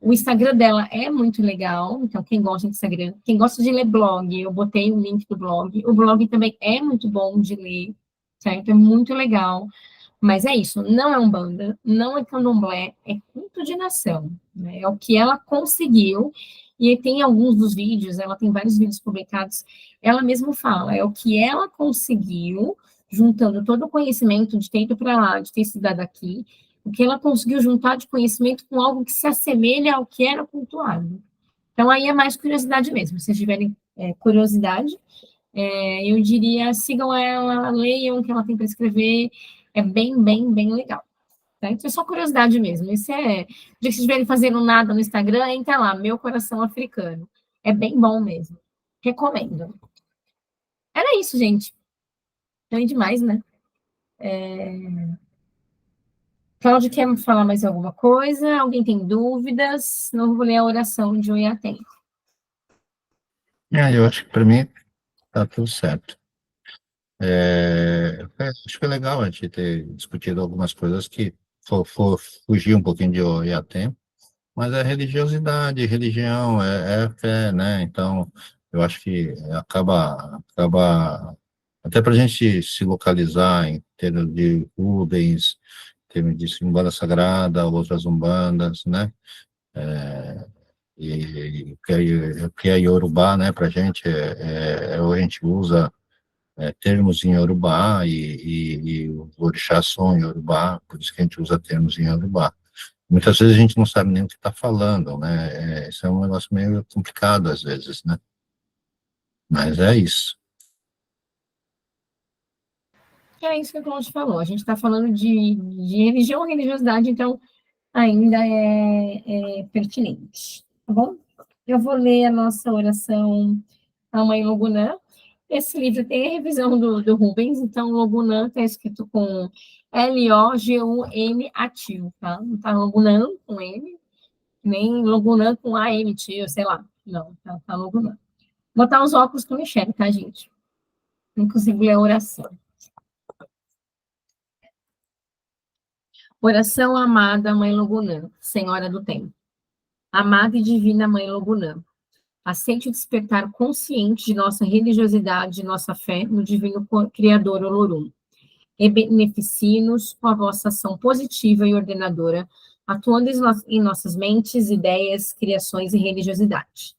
O Instagram dela é muito legal, então quem gosta de Instagram, quem gosta de ler blog, eu botei o link do blog. O blog também é muito bom de ler, certo? É muito legal. Mas é isso, não é umbanda, não é candomblé, é culto de nação, né? É o que ela conseguiu, e tem alguns dos vídeos, ela tem vários vídeos publicados, ela mesma fala, é o que ela conseguiu, juntando todo o conhecimento de ter ido para lá, de ter estudado aqui, o que ela conseguiu juntar de conhecimento com algo que se assemelha ao que era cultuado. Então, aí é mais curiosidade mesmo, se vocês tiverem curiosidade, eu diria, sigam ela, leiam o que ela tem para escrever, é bem, bem, bem legal. Tá? Então, é só curiosidade mesmo. Isso é. Se vocês estiverem fazendo nada no Instagram, entra lá, Meu Coração Africano. É bem bom mesmo. Recomendo. Era isso, gente. Não é demais, né? Cláudio, quer falar mais alguma coisa? Alguém tem dúvidas? Não vou ler a oração de Oiatem. Eu acho que para mim tá tudo certo. Acho que é legal a gente ter discutido algumas coisas que for fugir um pouquinho de Oiatem, mas é religiosidade, religião, é fé, né? Então, eu acho que acaba até para a gente se localizar em termos de Rubens, em termos de Umbanda Sagrada, outras Umbandas, né? E o que é Yorubá, né? Para a gente, a gente usa termos em Yorubá e o orixá são em Yorubá, por isso que a gente usa termos em Yorubá. Muitas vezes a gente não sabe nem o que está falando, né? Isso é um negócio meio complicado às vezes, né? Mas é isso. É isso que o Cláudio falou. A gente está falando de religião, religiosidade, então ainda é pertinente. Tá bom? Eu vou ler a nossa oração à Mãe Logunã. Esse livro tem a revisão do Rubens, então Logunã está escrito com Logun ativo, tá? Não está Logunã com M, nem Logunã com AMT, sei lá. Não, tá Logunã. Vou botar os óculos que eu enxergo, tá, gente? Não consigo ler a oração. Oração amada Mãe Logunã, Senhora do Tempo. Amada e divina Mãe Logunã, Aceite o despertar consciente de nossa religiosidade, de nossa fé no divino Criador Olorum. E beneficie-nos com a vossa ação positiva e ordenadora, atuando em nossas mentes, ideias, criações e religiosidade.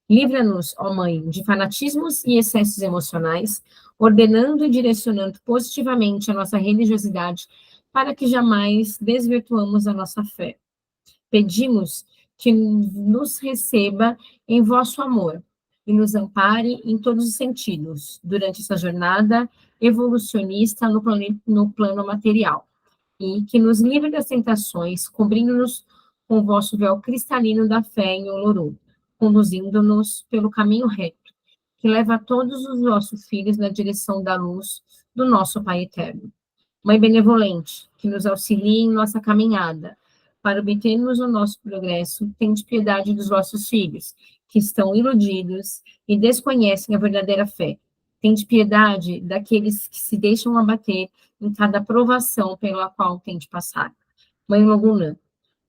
Livra-nos, ó Mãe, de fanatismos e excessos emocionais, ordenando e direcionando positivamente a nossa religiosidade, para que jamais desvirtuamos a nossa fé. Pedimos que nos receba em vosso amor e nos ampare em todos os sentidos, durante essa jornada evolucionista no plano material, e que nos livre das tentações, cobrindo-nos com o vosso véu cristalino da fé em Olorum, conduzindo-nos pelo caminho reto, que leva todos os vossos filhos na direção da luz do nosso Pai Eterno. Mãe benevolente, que nos auxilie em nossa caminhada, para obtermos o nosso progresso, tende piedade dos vossos filhos, que estão iludidos e desconhecem a verdadeira fé. Tende piedade daqueles que se deixam abater em cada provação pela qual tem de passar. Mãe Loguna,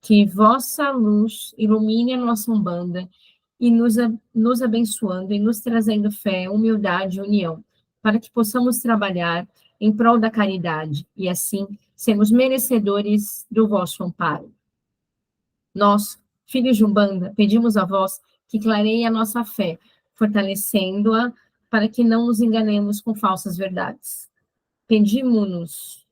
que vossa luz ilumine a nossa Umbanda e nos abençoando e nos trazendo fé, humildade e união, para que possamos trabalhar em prol da caridade e, assim, sermos merecedores do vosso amparo. Nós, filhos de Umbanda, pedimos a vós que clareie a nossa fé, fortalecendo-a para que não nos enganemos com falsas verdades. Pedimos-nos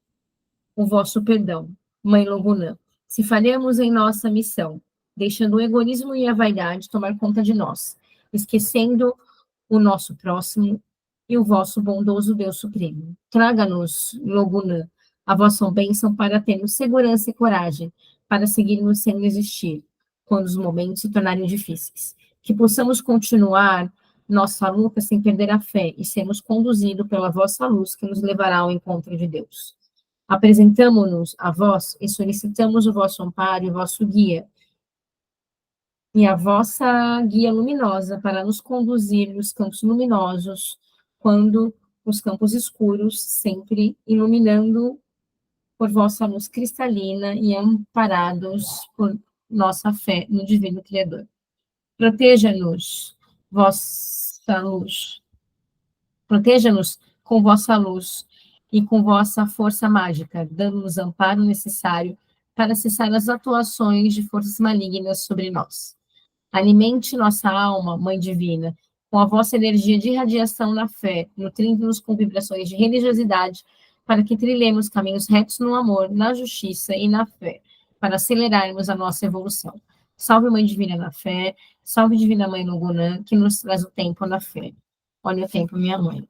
o vosso perdão, Mãe Loguna, se falhamos em nossa missão, deixando o egoísmo e a vaidade tomar conta de nós, esquecendo o nosso próximo e o vosso bondoso Deus Supremo. Traga-nos, Loguna, a vossa bênção para termos segurança e coragem, para seguirmos sem desistir, quando os momentos se tornarem difíceis. Que possamos continuar nossa luta sem perder a fé e sermos conduzidos pela vossa luz que nos levará ao encontro de Deus. Apresentamo-nos a vós e solicitamos o vosso amparo e o vosso guia, e a vossa guia luminosa para nos conduzir nos campos luminosos, quando os campos escuros, sempre iluminando por vossa luz cristalina e amparados por nossa fé no Divino Criador. Proteja-nos, vossa luz. Proteja-nos com vossa luz e com vossa força mágica, dando-nos amparo necessário para cessar as atuações de forças malignas sobre nós. Alimente nossa alma, Mãe Divina, com a vossa energia de irradiação na fé, nutrindo-nos com vibrações de religiosidade, para que trilhemos caminhos retos no amor, na justiça e na fé, para acelerarmos a nossa evolução. Salve, Mãe Divina na fé, salve, Divina Mãe Loguna, que nos traz o tempo na fé. Olha o tempo, minha mãe.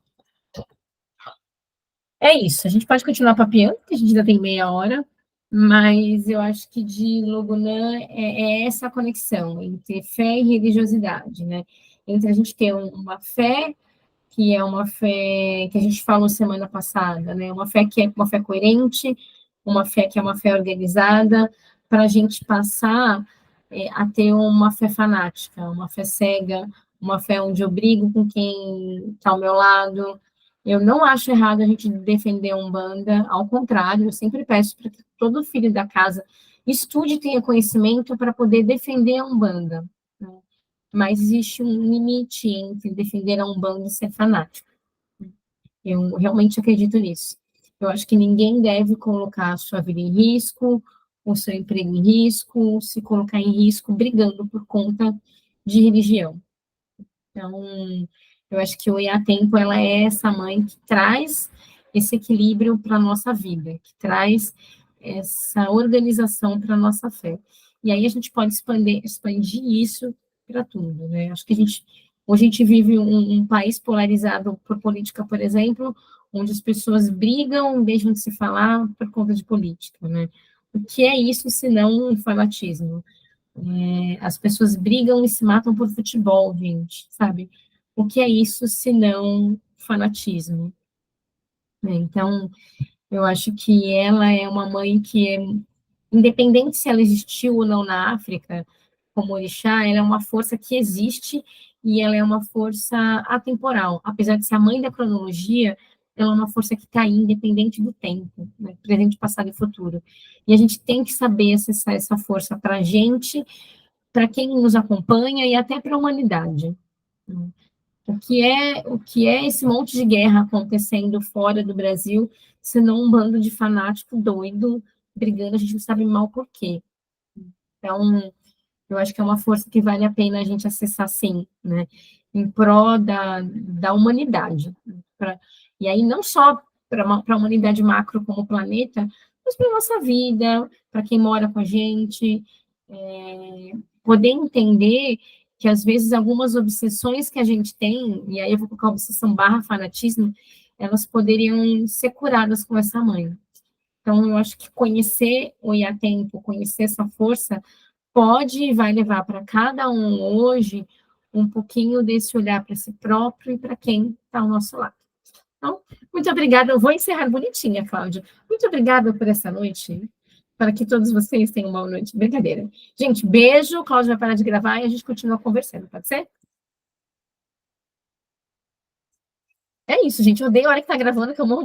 É isso, a gente pode continuar papeando, porque a gente ainda tem meia hora, mas eu acho que de Logunã é essa conexão entre fé e religiosidade, né? Entre a gente ter uma fé, que é uma fé que a gente falou semana passada, né? Uma fé que é uma fé coerente, uma fé que é uma fé organizada, para a gente passar a ter uma fé fanática, uma fé cega, uma fé onde eu brigo com quem está ao meu lado. Eu não acho errado a gente defender a Umbanda, ao contrário, eu sempre peço para que todo filho da casa estude e tenha conhecimento para poder defender a Umbanda, né? Mas existe um limite entre defender a Umbanda e ser fanático. Eu realmente acredito nisso. Eu acho que ninguém deve colocar a sua vida em risco, o seu emprego em risco, se colocar em risco brigando por conta de religião. Então, eu acho que o IA Tempo, ela é essa mãe que traz esse equilíbrio para a nossa vida, que traz essa organização para a nossa fé. E aí a gente pode expandir isso para tudo, né? Acho que hoje a gente vive um país polarizado por política, por exemplo, onde as pessoas brigam, deixam de se falar por conta de política, né? O que é isso, se não um fanatismo? As pessoas brigam e se matam por futebol, gente, sabe? O que é isso, se não fanatismo? Então, eu acho que ela é uma mãe que, independente se ela existiu ou não na África, como orixá, ela é uma força que existe e ela é uma força atemporal. Apesar de ser a mãe da cronologia, ela é uma força que está aí, independente do tempo, né? Presente, passado e futuro. E a gente tem que saber acessar essa força para a gente para quem nos acompanha e até para a humanidade. O que é esse monte de guerra acontecendo fora do Brasil, senão um bando de fanático doido brigando, a gente não sabe mal por quê. Então, eu acho que é uma força que vale a pena a gente acessar, sim, né? Em prol da humanidade. E aí, não só para a humanidade macro como planeta, mas para a nossa vida, para quem mora com a gente, poder entender que, às vezes, algumas obsessões que a gente tem, e aí eu vou colocar obsessão / fanatismo, elas poderiam ser curadas com essa mãe. Então, eu acho que conhecer o Oiá-Tempo, conhecer essa força, pode e vai levar para cada um hoje um pouquinho desse olhar para si próprio e para quem está ao nosso lado. Então, muito obrigada. Eu vou encerrar bonitinha, Cláudia. Muito obrigada por essa noite. Para que todos vocês tenham uma boa noite. Brincadeira. Gente, beijo. Cláudia vai parar de gravar e a gente continua conversando, pode ser? É isso, gente. Eu odeio a hora que está gravando, que eu morro de